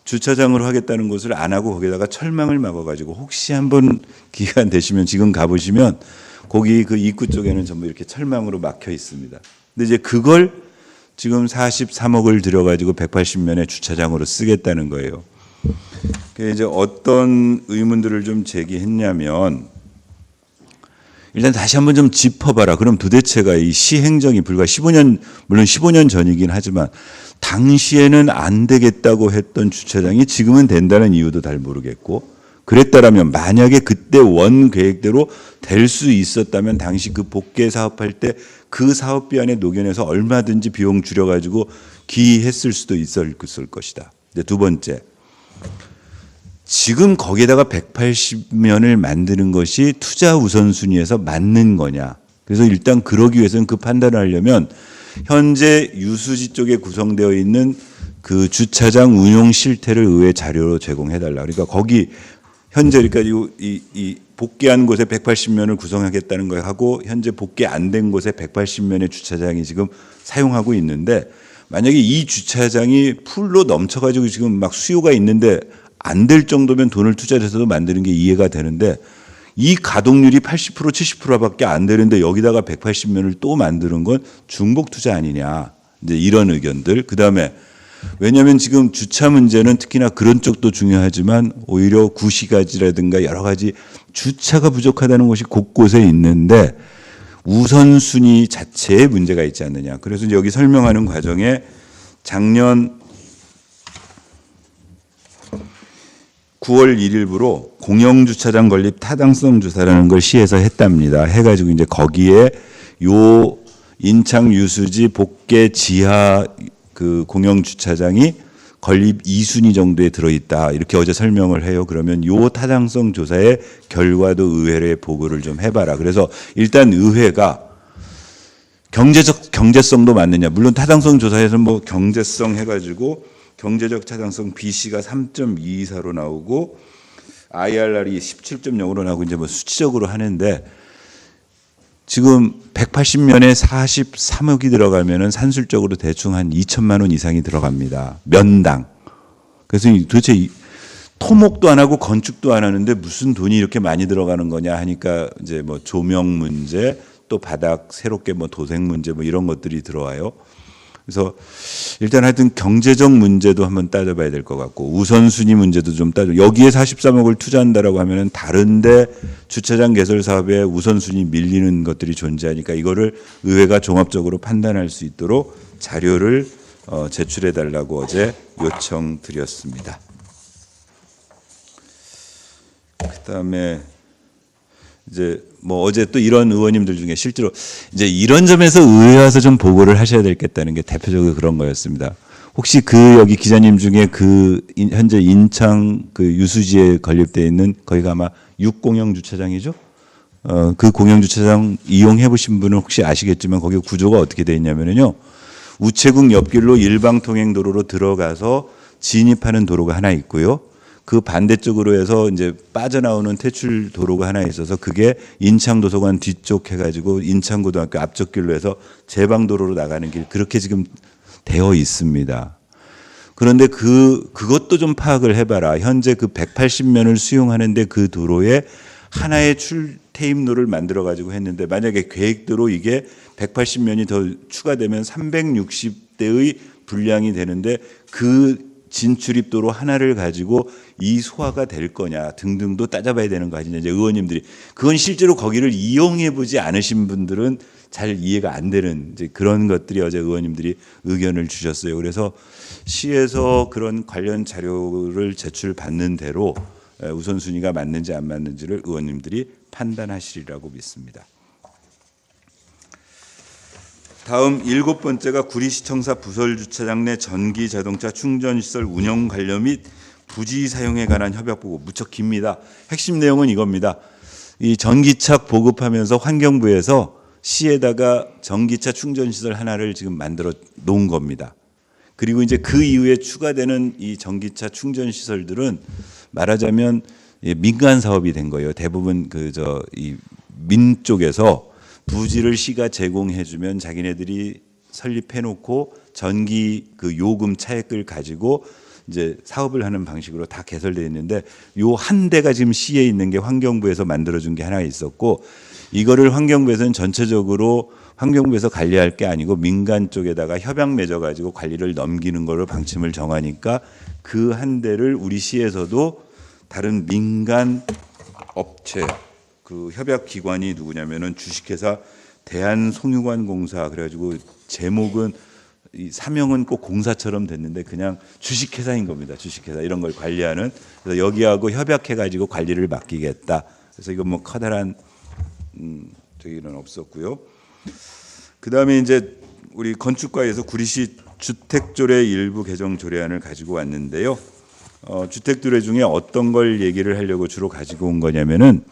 A: 주차장으로 하겠다는 것을 안 하고 거기다가 철망을 막아가지고 혹시 한번 기간 되시면 지금 가보시면 거기 그 입구 쪽에는 전부 이렇게 철망으로 막혀 있습니다. 근데 이제 그걸 지금 43억을 들여가지고 180면의 주차장으로 쓰겠다는 거예요. 이제 어떤 의문들을 좀 제기했냐면 일단 다시 한번 좀 짚어봐라. 그럼 도대체가 이 시행정이 불과 15년 물론 15년 전이긴 하지만 당시에는 안 되겠다고 했던 주차장이 지금은 된다는 이유도 잘 모르겠고 그랬다라면 만약에 그때 원 계획대로 될 수 있었다면 당시 그 복개 사업할 때 그 사업비 안에 녹여내서 얼마든지 비용 줄여가지고 기했을 수도 있을 것이다. 두 번째. 지금 거기에다가 180면을 만드는 것이 투자 우선순위에서 맞는 거냐. 그래서 일단 그러기 위해서는 그 판단을 하려면 현재 유수지 쪽에 구성되어 있는 그 주차장 운용 실태를 의회 자료로 제공해달라. 그러니까 거기 현재 그러니까 이 복귀한 곳에 180면을 구성하겠다는 걸 하고 현재 복귀 안 된 곳에 180면의 주차장이 지금 사용하고 있는데 만약에 이 주차장이 풀로 넘쳐가지고 지금 막 수요가 있는데 안 될 정도면 돈을 투자해서도 만드는 게 이해가 되는데 이 가동률이 80% 70%밖에 안 되는데 여기다가 180면을 또 만드는 건 중복 투자 아니냐. 이제 이런 의견들. 그다음에 왜냐하면 지금 주차 문제는 특히나 그런 쪽도 중요하지만 오히려 구시가지라든가 여러 가지 주차가 부족하다는 것이 곳곳에 있는데 우선순위 자체에 문제가 있지 않느냐. 그래서 이제 여기 설명하는 과정에 작년 9월 1일부로 공영주차장 건립 타당성 조사라는 걸 시에서 했답니다. 해가지고 이제 거기에 요 인창 유수지 복개 지하 그 공영주차장이 건립 2순위 정도에 들어있다. 이렇게 어제 설명을 해요. 그러면 요 타당성 조사의 결과도 의회에 보고를 좀 해봐라. 그래서 일단 의회가 경제성도 맞느냐. 물론 타당성 조사에서 뭐 경제성 해가지고 경제적 타당성 BC가 3.224로 나오고 IRR이 17.0으로 나오고 이제 뭐 수치적으로 하는데 지금 180면에 43억이 들어가면은 산술적으로 대충 한 2천만 원 이상이 들어갑니다. 면당. 그래서 도대체 토목도 안 하고 건축도 안 하는데 무슨 돈이 이렇게 많이 들어가는 거냐 하니까 이제 뭐 조명 문제 또 바닥 새롭게 뭐 도색 문제 뭐 이런 것들이 들어와요. 그래서 일단 하여튼 경제적 문제도 한번 따져봐야 될 것 같고 우선순위 문제도 좀 여기에 43억을 투자한다라고 하면은 다른데 주차장 개설 사업에 우선순위 밀리는 것들이 존재하니까 이거를 의회가 종합적으로 판단할 수 있도록 자료를 제출해 달라고 어제 요청드렸습니다. 그다음에 이제 뭐 어제 또 이런 의원님들 중에 실제로 이제 이런 점에서 의회 와서 좀 보고를 하셔야 되겠다는 게 대표적으로 그런 거였습니다. 혹시 그 여기 기자님 중에 그 현재 인창 그 유수지에 건립되어 있는 거기가 아마 6공영 주차장이죠? 그 공영 주차장 이용해 보신 분은 혹시 아시겠지만 거기 구조가 어떻게 되어 있냐면요. 우체국 옆길로 일방 통행 도로로 들어가서 진입하는 도로가 하나 있고요. 그 반대쪽으로 해서 이제 빠져나오는 퇴출 도로가 하나 있어서 그게 인창도서관 뒤쪽 해가지고 인창고등학교 앞쪽 길로 해서 제방도로로 나가는 길 그렇게 지금 되어 있습니다. 그런데 그것도 좀 파악을 해봐라. 현재 그 180면을 수용하는데 그 도로에 하나의 출퇴입로를 만들어 가지고 했는데 만약에 계획대로 이게 180면이 더 추가되면 360대의 분량이 되는데 그 진출입도로 하나를 가지고 이 소화가 될 거냐 등등도 따져봐야 되는 거 아니냐. 이제 의원님들이 그건 실제로 거기를 이용해 보지 않으신 분들은 잘 이해가 안 되는 이제 그런 것들이 어제 의원님들이 의견을 주셨어요. 그래서 시에서 그런 관련 자료를 제출받는 대로 우선순위가 맞는지 안 맞는지를 의원님들이 판단하시리라고 믿습니다. 다음 7번째가 구리시청사 부설주차장 내 전기 자동차 충전시설 운영 관련 및 부지 사용에 관한 협약보고 무척 깁니다. 핵심 내용은 이겁니다. 이 전기차 보급하면서 환경부에서 시에다가 전기차 충전시설 하나를 지금 만들어 놓은 겁니다. 그리고 이제 그 이후에 추가되는 이 전기차 충전시설들은 말하자면 민간 사업이 된 거예요. 대부분 이 민 쪽에서 부지를 시가 제공해주면 자기네들이 설립해놓고 전기 그 요금 차액을 가지고 이제 사업을 하는 방식으로 다 개설되어 있는데 요 한 대가 지금 시에 있는 게 환경부에서 만들어준 게 하나 있었고 이거를 환경부에서는 전체적으로 환경부에서 관리할 게 아니고 민간 쪽에다가 협약 맺어가지고 관리를 넘기는 거로 방침을 정하니까 그 한 대를 우리 시에서도 다른 민간 업체 그 협약 기관이 누구냐면은 주식회사 대한송유관공사 그래가지고 제목은 이 사명은 꼭 공사처럼 됐는데 그냥 주식회사인 겁니다. 주식회사 이런 걸 관리하는. 그래서 여기하고 협약해가지고 관리를 맡기겠다. 그래서 이건 뭐 커다란 저기는 없었고요. 그 다음에 이제 우리 건축과에서 구리시 주택조례 일부 개정 조례안을 가지고 왔는데요. 주택조례 중에 어떤 걸 얘기를 하려고 주로 가지고 온 거냐면은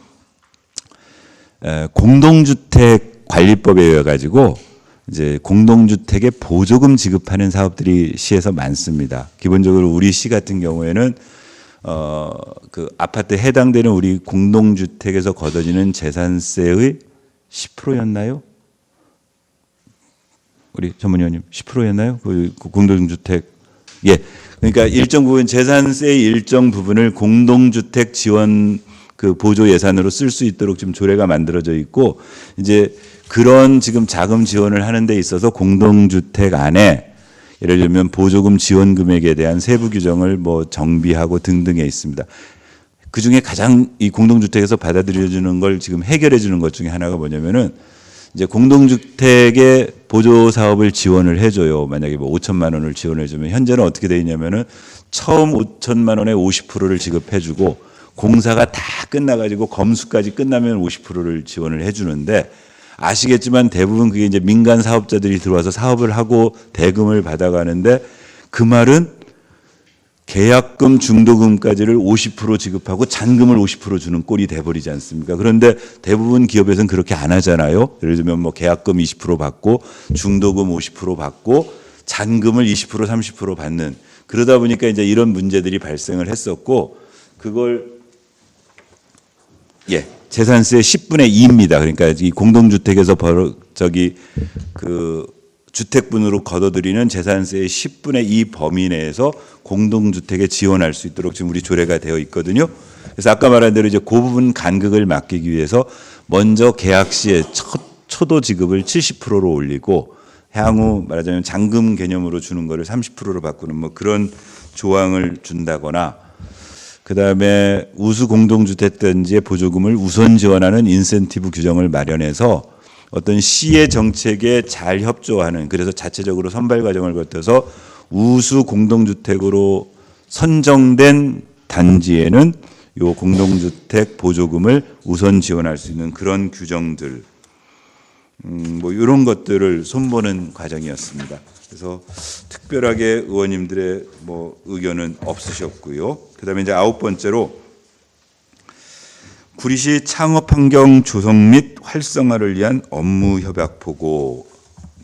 A: 공동주택 관리법에 의해 가지고 이제 공동주택에 보조금 지급하는 사업들이 시에서 많습니다. 기본적으로 우리 시 같은 경우에는 그 아파트에 해당되는 우리 공동주택에서 걷어지는 재산세의 10%였나요? 우리 전문위원님 10%였나요? 그 공동주택. 예. 그러니까 일정 부분 재산세의 일정 부분을 공동주택 지원 그 보조 예산으로 쓸 수 있도록 지금 조례가 만들어져 있고, 이제 그런 지금 자금 지원을 하는 데 있어서 공동주택 안에 예를 들면 보조금 지원 금액에 대한 세부 규정을 뭐 정비하고 등등에 있습니다. 그 중에 가장 이 공동주택에서 받아들여주는 걸 지금 해결해 주는 것 중에 하나가 뭐냐면은 이제 공동주택의 보조 사업을 지원을 해줘요. 만약에 뭐 5천만 원을 지원해주면 현재는 어떻게 돼 있냐면은 처음 5천만 원의 50%를 지급해주고 공사가 다 끝나가지고 검수까지 끝나면 50%를 지원을 해주는데, 아시겠지만 대부분 그게 이제 민간 사업자들이 들어와서 사업을 하고 대금을 받아가는데, 그 말은 계약금, 중도금까지를 50% 지급하고 잔금을 50% 주는 꼴이 돼버리지 않습니까? 그런데 대부분 기업에서는 그렇게 안 하잖아요. 예를 들면 뭐 계약금 20% 받고 중도금 50% 받고 잔금을 20% 30% 받는, 그러다 보니까 이제 이런 문제들이 발생을 했었고, 그걸 재산세 10분의 2입니다. 그러니까 이 공동주택에서 그 주택분으로 걷어들이는 재산세의 10분의 2 범위 내에서 공동주택에 지원할 수 있도록 지금 우리 조례가 되어 있거든요. 그래서 아까 말한 대로 이제 그 부분 간극을 막기 위해서 먼저 계약 시에 초도 지급을 70%로 올리고, 향후 말하자면 잔금 개념으로 주는 거를 30%로 바꾸는 뭐 그런 조항을 준다거나, 그다음에 우수 공동주택 단지의 보조금을 우선 지원하는 인센티브 규정을 마련해서 어떤 시의 정책에 잘 협조하는, 그래서 자체적으로 선발 과정을 거쳐서 우수 공동주택으로 선정된 단지에는 요 공동주택 보조금을 우선 지원할 수 있는 그런 규정들, 뭐 이런 것들을 손보는 과정이었습니다. 그래서 특별하게 의원님들의 뭐 의견은 없으셨고요. 그다음에 이제 9번째로 구리시 창업 환경 조성 및 활성화를 위한 업무 협약 보고,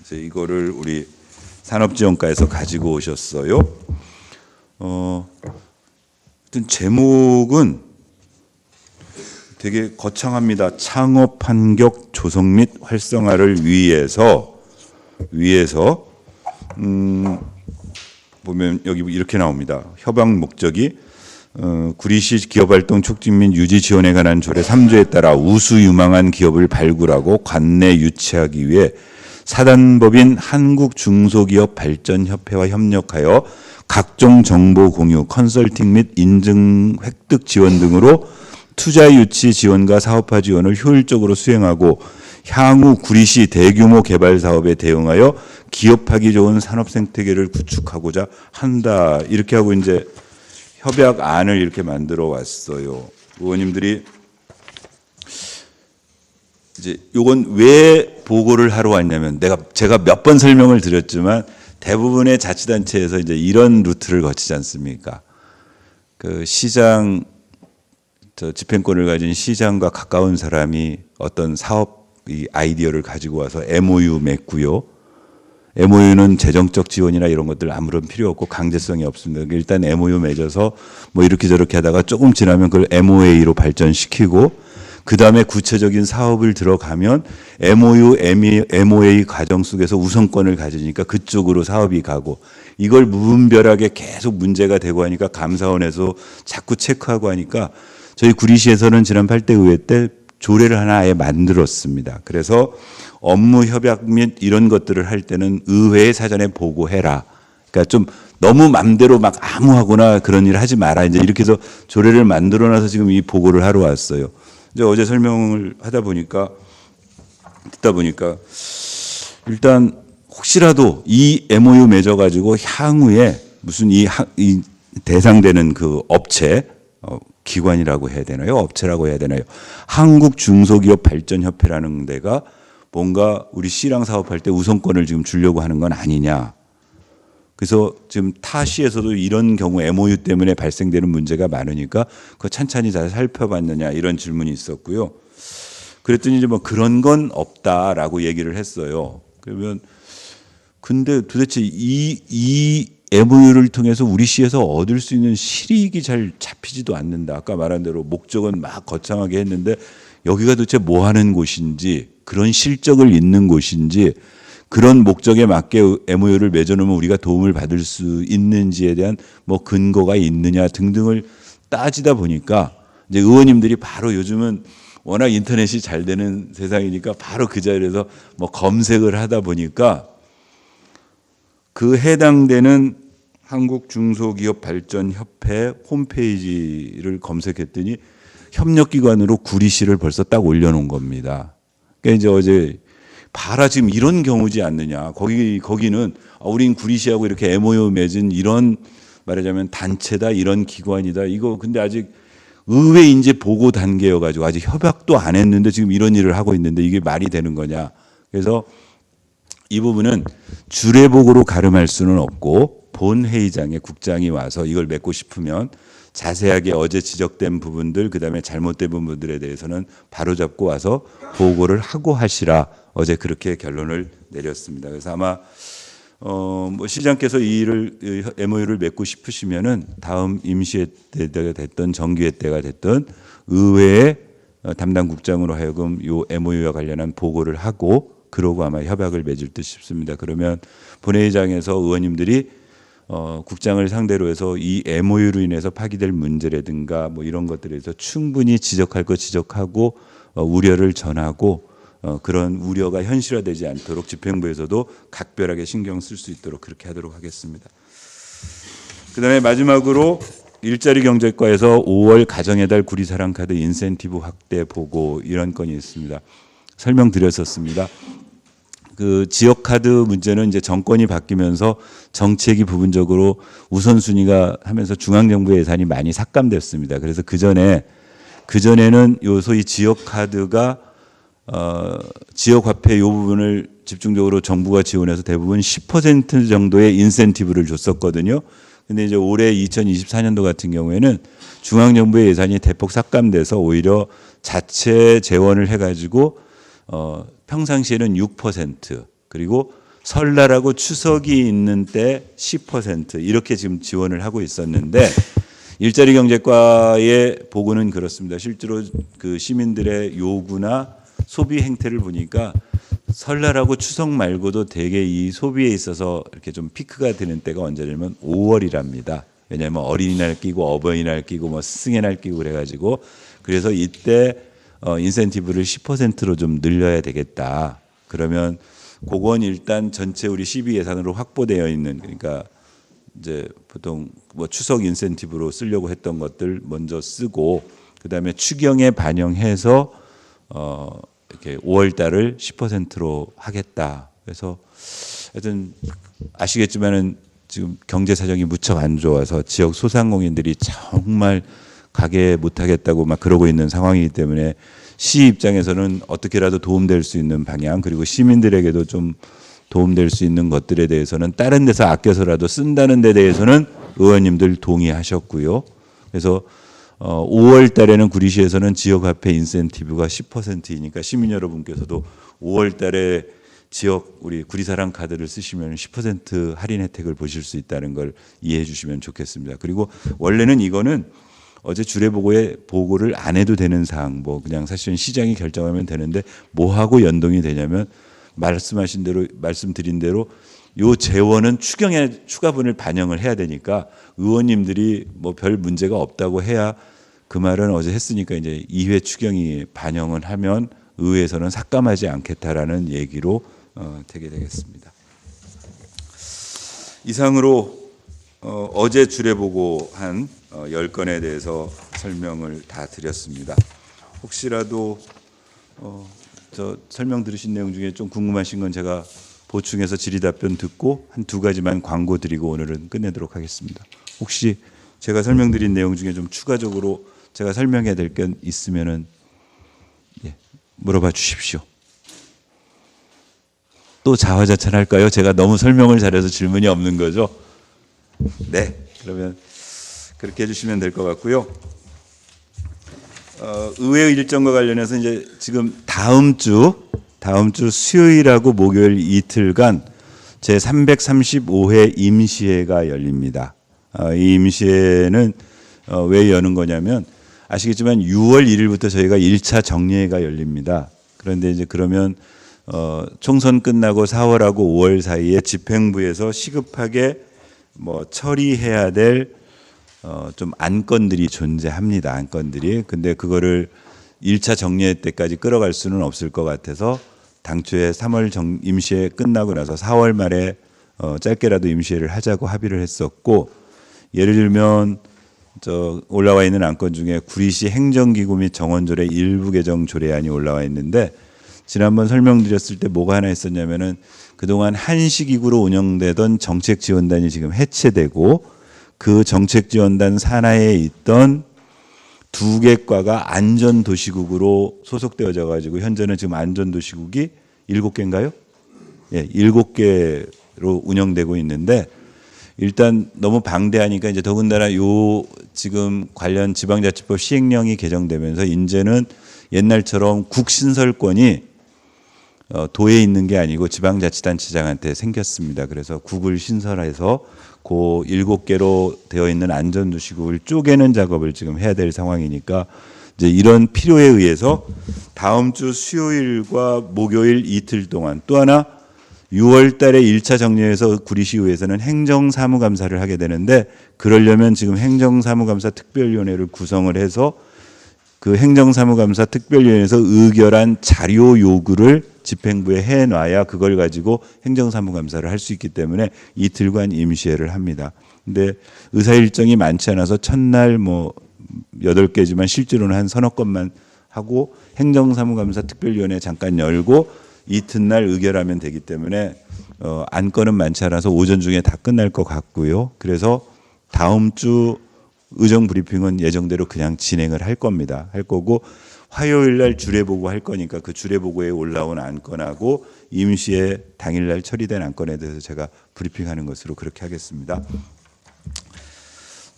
A: 이제 이거를 우리 산업지원과에서 가지고 오셨어요. 하여튼 제목은 되게 거창합니다. 창업 환경 조성 및 활성화를 위해서 보면 여기 이렇게 나옵니다. 협약 목적이 구리시 기업활동 촉진 및 유지 지원에 관한 조례 3조에 따라 우수 유망한 기업을 발굴하고 관내 유치하기 위해 사단법인 한국중소기업발전협회와 협력하여 각종 정보 공유, 컨설팅 및 인증 획득 지원 등으로 투자 유치 지원과 사업화 지원을 효율적으로 수행하고 향후 구리시 대규모 개발 사업에 대응하여 기업하기 좋은 산업 생태계를 구축하고자 한다. 이렇게 하고 이제 협약안을 이렇게 만들어 왔어요. 의원님들이 이제 요건 왜 보고를 하러 왔냐면, 제가 몇 번 설명을 드렸지만 대부분의 자치단체에서 이제 이런 루트를 거치지 않습니까? 그 시장, 집행권을 가진 시장과 가까운 사람이 어떤 사업 이 아이디어를 가지고 와서 MOU 맺고요. MOU는 재정적 지원이나 이런 것들 아무런 필요 없고 강제성이 없습니다. 일단 MOU 맺어서 뭐 이렇게 저렇게 하다가 조금 지나면 그걸 MOA로 발전시키고, 그 다음에 구체적인 사업을 들어가면 MOU, MOA 과정 속에서 우선권을 가지니까 그쪽으로 사업이 가고, 이걸 무분별하게 계속 문제가 되고 하니까 감사원에서 자꾸 체크하고 하니까 저희 구리시에서는 지난 8대 의회 때 조례를 하나 아예 만들었습니다. 그래서 업무 협약 및 이런 것들을 할 때는 의회에 사전에 보고해라. 그러니까 좀 너무 맘대로 막 아무 하거나 그런 일 하지 마라. 이제 이렇게 해서 조례를 만들어 놔서 지금 이 보고를 하러 왔어요. 이제 어제 설명을 듣다 보니까 일단 혹시라도 이 MOU 맺어가지고 향후에 무슨 이 대상되는 그 업체, 기관이라고 해야 되나요? 업체라고 해야 되나요? 한국중소기업발전협회라는 데가 뭔가 우리 시랑 사업할 때 우선권을 지금 주려고 하는 건 아니냐. 그래서 지금 타 시에서도 이런 경우 MOU 때문에 발생되는 문제가 많으니까 그거 찬찬히 잘 살펴봤느냐 이런 질문이 있었고요. 그랬더니 이제 뭐 그런 건 없다라고 얘기를 했어요. 그러면 근데 도대체 이 MOU를 통해서 우리 시에서 얻을 수 있는 실익이 잘 잡히지도 않는다. 아까 말한 대로 목적은 막 거창하게 했는데 여기가 도대체 뭐 하는 곳인지, 그런 실적을 잇는 곳인지, 그런 목적에 맞게 MOU를 맺어놓으면 우리가 도움을 받을 수 있는지에 대한 뭐 근거가 있느냐 등등을 따지다 보니까 이제 의원님들이 바로 요즘은 워낙 인터넷이 잘 되는 세상이니까 바로 그 자리에서 뭐 검색을 하다 보니까 그 해당되는 한국중소기업발전협회 홈페이지를 검색했더니 협력기관으로 구리시를 벌써 딱 올려놓은 겁니다. 그러니까 이제 어제 봐라 지금 이런 경우지 않느냐. 거기는 우린 구리시하고 이렇게 MOU 맺은 이런 말하자면 단체다, 이런 기관이다. 이거 근데 아직 의회 인재 보고 단계여가지고 아직 협약도 안 했는데 지금 이런 일을 하고 있는데 이게 말이 되는 거냐. 그래서 이 부분은 주례복으로 가름할 수는 없고 본 회의장에 국장이 와서 이걸 맺고 싶으면 자세하게 어제 지적된 부분들, 그다음에 잘못된 부분들에 대해서는 바로잡고 와서 보고를 하고 하시라. 어제 그렇게 결론을 내렸습니다. 그래서 아마 뭐 시장께서 이 일을 MOU를 맺고 싶으시면은 다음 임시회 때가 됐던 정기회 때가 됐던 의회의 담당 국장으로 하여금 요 MOU와 관련한 보고를 하고 그러고 아마 협약을 맺을 듯 싶습니다. 그러면 본회의장에서 의원님들이 국장을 상대로 해서 이 MOU로 인해서 파기될 문제라든가 뭐 이런 것들에 대해서 충분히 지적할 거 지적하고 우려를 전하고 그런 우려가 현실화되지 않도록 집행부에서도 각별하게 신경 쓸 수 있도록 그렇게 하도록 하겠습니다. 그다음에 마지막으로 일자리 경제과에서 5월 가정의 달 구리사랑카드 인센티브 확대 보고 이런 건이 있습니다. 설명드렸었습니다. 그 지역카드 문제는 이제 정권이 바뀌면서 정책이 부분적으로 우선순위가 하면서 중앙정부 예산이 많이 삭감됐습니다. 그래서 그전에는 요 소위 지역카드가 지역화폐 요 부분을 집중적으로 정부가 지원해서 대부분 10% 정도의 인센티브를 줬었거든요. 근데 이제 올해 2024년도 같은 경우에는 중앙정부의 예산이 대폭 삭감돼서 오히려 자체 재원을 해가지고 평상시에는 6% 그리고 설날하고 추석이 있는 때 10% 이렇게 지금 지원을 하고 있었는데 일자리 경제과의 보고는 그렇습니다. 실제로 그 시민들의 요구나 소비 행태를 보니까 설날하고 추석 말고도 대개 이 소비에 있어서 이렇게 좀 피크가 되는 때가 언제냐면 5월이랍니다. 왜냐하면 어린이날 끼고 어버이날 끼고 뭐 스승의 날 끼고 그래가지고 그래서 이때 인센티브를 10%로 좀 늘려야 되겠다. 그러면 그건 일단 전체 우리 시비 예산으로 확보되어 있는 그러니까 이제 보통 뭐 추석 인센티브로 쓰려고 했던 것들 먼저 쓰고 그다음에 추경에 반영해서 이렇게 5월 달을 10%로 하겠다. 그래서 하여튼 아시겠지만은 지금 경제 사정이 무척 안 좋아서 지역 소상공인들이 정말 가게 못 하겠다고 막 그러고 있는 상황이기 때문에 시 입장에서는 어떻게라도 도움될 수 있는 방향 그리고 시민들에게도 좀 도움될 수 있는 것들에 대해서는 다른 데서 아껴서라도 쓴다는 데 대해서는 의원님들 동의하셨고요. 그래서 5월 달에는 구리시에서는 지역화폐 인센티브가 10%이니까 시민 여러분께서도 5월 달에 지역 우리 구리사랑 카드를 쓰시면 10% 할인 혜택을 보실 수 있다는 걸 이해해 주시면 좋겠습니다. 그리고 원래는 이거는 어제 주례보고에 보고를 안 해도 되는 사항, 뭐 그냥 사실은 시장이 결정하면 되는데 뭐하고 연동이 되냐면 말씀드린 대로 요 재원은 추경에 추가분을 반영을 해야 되니까 의원님들이 뭐 별 문제가 없다고 해야 그 말은 어제 했으니까 이제 2회 추경이 반영을 하면 의회에서는 삭감하지 않겠다라는 얘기로 되게 되겠습니다. 이상으로 어제 주례보고 한 10건에 대해서 설명을 다 드렸습니다. 혹시라도 저 설명 들으신 내용 중에 좀 궁금하신 건 제가 보충해서 질의답변 듣고 한 두 가지만 광고 드리고 오늘은 끝내도록 하겠습니다. 혹시 제가 설명드린 내용 중에 좀 추가적으로 제가 설명해야 될 게 있으면은 물어봐 주십시오. 또 자화자찬할까요? 제가 너무 설명을 잘해서 질문이 없는 거죠? 네, 그러면 그렇게 해주시면 될 것 같고요. 의회 일정과 관련해서 이제 지금 다음 주 수요일하고 목요일 이틀간 제 335회 임시회가 열립니다. 이 임시회는 왜 여는 거냐면 아시겠지만 6월 1일부터 저희가 1차 정례회가 열립니다. 그런데 이제 그러면 총선 끝나고 4월하고 5월 사이에 집행부에서 시급하게 뭐 처리해야 될 좀 안건들이 존재합니다. 안건들이. 근데 그거를 1차 정례회 때까지 끌어갈 수는 없을 것 같아서 당초에 3월 임시회 끝나고 나서 4월 말에 짧게라도 임시회를 하자고 합의를 했었고, 예를 들면 올라와 있는 안건 중에 구리시 행정기구 및 정원조례 일부 개정 조례안이 올라와 있는데, 지난번 설명드렸을 때 뭐가 하나 있었냐면은 그동안 한시기구로 운영되던 정책지원단이 지금 해체되고 그 정책지원단 산하에 있던 2개 과가 안전도시국으로 소속되어져 가지고 현재는 지금 안전도시국이 7개인가요? 예, 7개로 운영되고 있는데, 일단 너무 방대하니까 이제 더군다나 요 지금 관련 지방자치법 시행령이 개정되면서 이제는 옛날처럼 국신설권이 도에 있는 게 아니고 지방자치단체장한테 생겼습니다. 그래서 국을 신설해서 그 7개로 되어 있는 안전도시국을 쪼개는 작업을 지금 해야 될 상황이니까 이제 이런 필요에 의해서 다음 주 수요일과 목요일 이틀 동안, 또 하나 6월 달에 1차 정례에서 구리시의회에서는 행정사무감사를 하게 되는데, 그러려면 지금 행정사무감사 특별위원회를 구성을 해서 그 행정사무감사 특별위원회에서 의결한 자료 요구를 집행부에 해놔야 그걸 가지고 행정사무감사를 할 수 있기 때문에 이틀간 임시회를 합니다. 근데 의사 일정이 많지 않아서 첫날 뭐 8개지만 실제로는 한 서너 건만 하고 행정사무감사 특별위원회 잠깐 열고 이튿날 의결하면 되기 때문에 안건은 많지 않아서 오전 중에 다 끝날 것 같고요. 그래서 다음 주 의정 브리핑은 예정대로 그냥 진행을 할 겁니다. 할 거고, 화요일 날 주례보고 할 거니까 그 주례보고에 올라온 안건하고 임시회 당일날 처리된 안건에 대해서 제가 브리핑하는 것으로 그렇게 하겠습니다.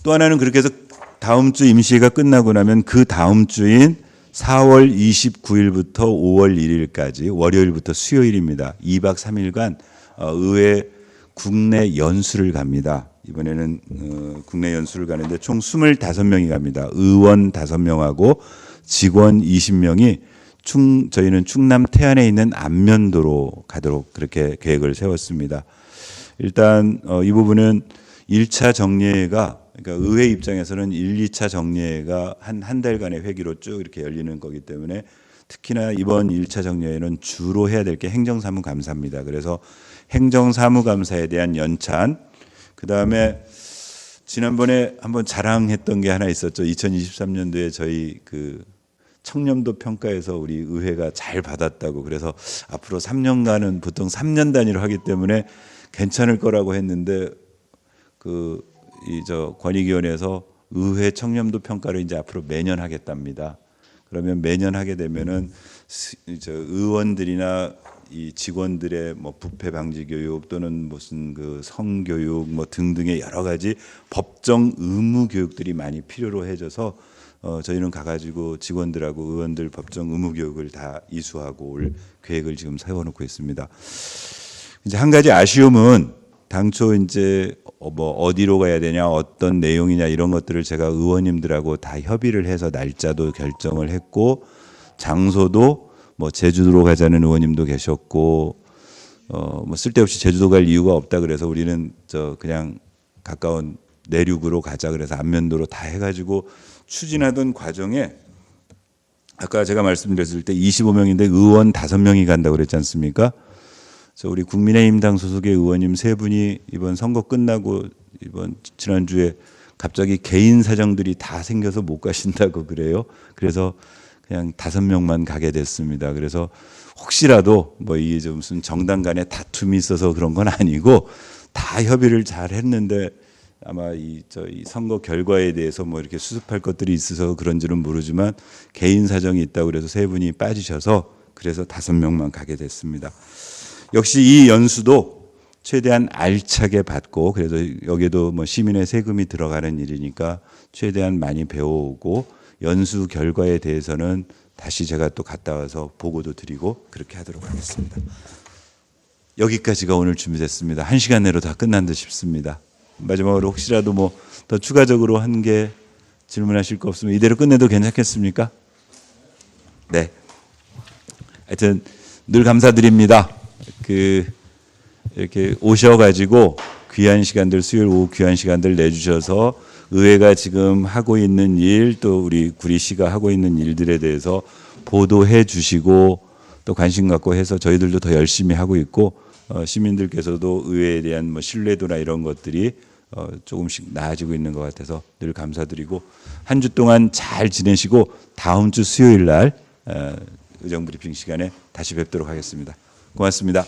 A: 또 하나는 그렇게 해서 다음 주 임시회가 끝나고 나면 그 다음 주인 4월 29일부터 5월 1일까지 월요일부터 수요일입니다. 2박 3일간 의회 국내 연수를 갑니다. 이번에는 국내 연수를 가는데 총 25명이 갑니다. 의원 5명하고 직원 20명이 저희는 충남 태안에 있는 안면도로 가도록 그렇게 계획을 세웠습니다. 일단 이 부분은 1차 정례회가, 그러니까 의회 입장에서는 1, 2차 정례회가 한 달간의 회기로 쭉 이렇게 열리는 거기 때문에 특히나 이번 1차 정례회는 주로 해야 될 게 행정사무감사입니다. 그래서 행정사무감사에 대한 연찬, 그다음에 지난번에 한번 자랑했던 게 하나 있었죠. 2023년도에 저희 그 청렴도 평가에서 우리 의회가 잘 받았다고, 그래서 앞으로 3년간은 보통 3년 단위로 하기 때문에 괜찮을 거라고 했는데 권익위원회에서 의회 청렴도 평가를 이제 앞으로 매년 하겠답니다. 그러면 매년 하게 되면은 의원들이나 이 직원들의 뭐 부패 방지 교육 또는 무슨 그 성교육 뭐 등등의 여러 가지 법정 의무 교육들이 많이 필요로 해져서 저희는 가가지고 직원들하고 의원들 법정 의무 교육을 다 이수하고 올 계획을 지금 세워놓고 있습니다. 이제 한 가지 아쉬움은 당초 이제 뭐 어디로 가야 되냐, 어떤 내용이냐 이런 것들을 제가 의원님들하고 다 협의를 해서 날짜도 결정을 했고, 장소도 뭐 제주도로 가자는 의원님도 계셨고, 뭐 쓸데없이 제주도 갈 이유가 없다 그래서 우리는 그냥 가까운 내륙으로 가자 그래서 안면도로 다 해가지고 추진하던 과정에, 아까 제가 말씀드렸을 때 25명인데 의원 5명이 간다고 그랬지 않습니까? 그래서 우리 국민의힘당 소속의 의원님 3분이 이번 선거 끝나고 지난주에 갑자기 개인 사정들이 다 생겨서 못 가신다고 그래요. 그래서 그냥 5명만 가게 됐습니다. 그래서 혹시라도 뭐 이게 좀 무슨 정당 간에 다툼이 있어서 그런 건 아니고 다 협의를 잘 했는데, 아마 이 선거 결과에 대해서 뭐 이렇게 수습할 것들이 있어서 그런지는 모르지만 개인 사정이 있다고 그래서 3분이 빠지셔서 그래서 5명만 가게 됐습니다. 역시 이 연수도 최대한 알차게 받고, 그래서 여기도 뭐 시민의 세금이 들어가는 일이니까 최대한 많이 배워오고, 연수 결과에 대해서는 다시 제가 또 갔다 와서 보고도 드리고 그렇게 하도록 하겠습니다. 여기까지가 오늘 준비됐습니다. 1시간 내로 다 끝난 듯 싶습니다. 마지막으로 혹시라도 뭐 더 추가적으로 한 게 질문하실 거 없으면 이대로 끝내도 괜찮겠습니까? 네. 하여튼 늘 감사드립니다. 이렇게 오셔가지고 귀한 시간들, 수요일 오후 귀한 시간들 내주셔서 의회가 지금 하고 있는 일, 또 우리 구리시가 하고 있는 일들에 대해서 보도해 주시고 또 관심 갖고 해서 저희들도 더 열심히 하고 있고, 시민들께서도 의회에 대한 뭐 신뢰도나 이런 것들이 조금씩 나아지고 있는 것 같아서 늘 감사드리고, 한 주 동안 잘 지내시고 다음 주 수요일 날 의정 브리핑 시간에 다시 뵙도록 하겠습니다. 고맙습니다.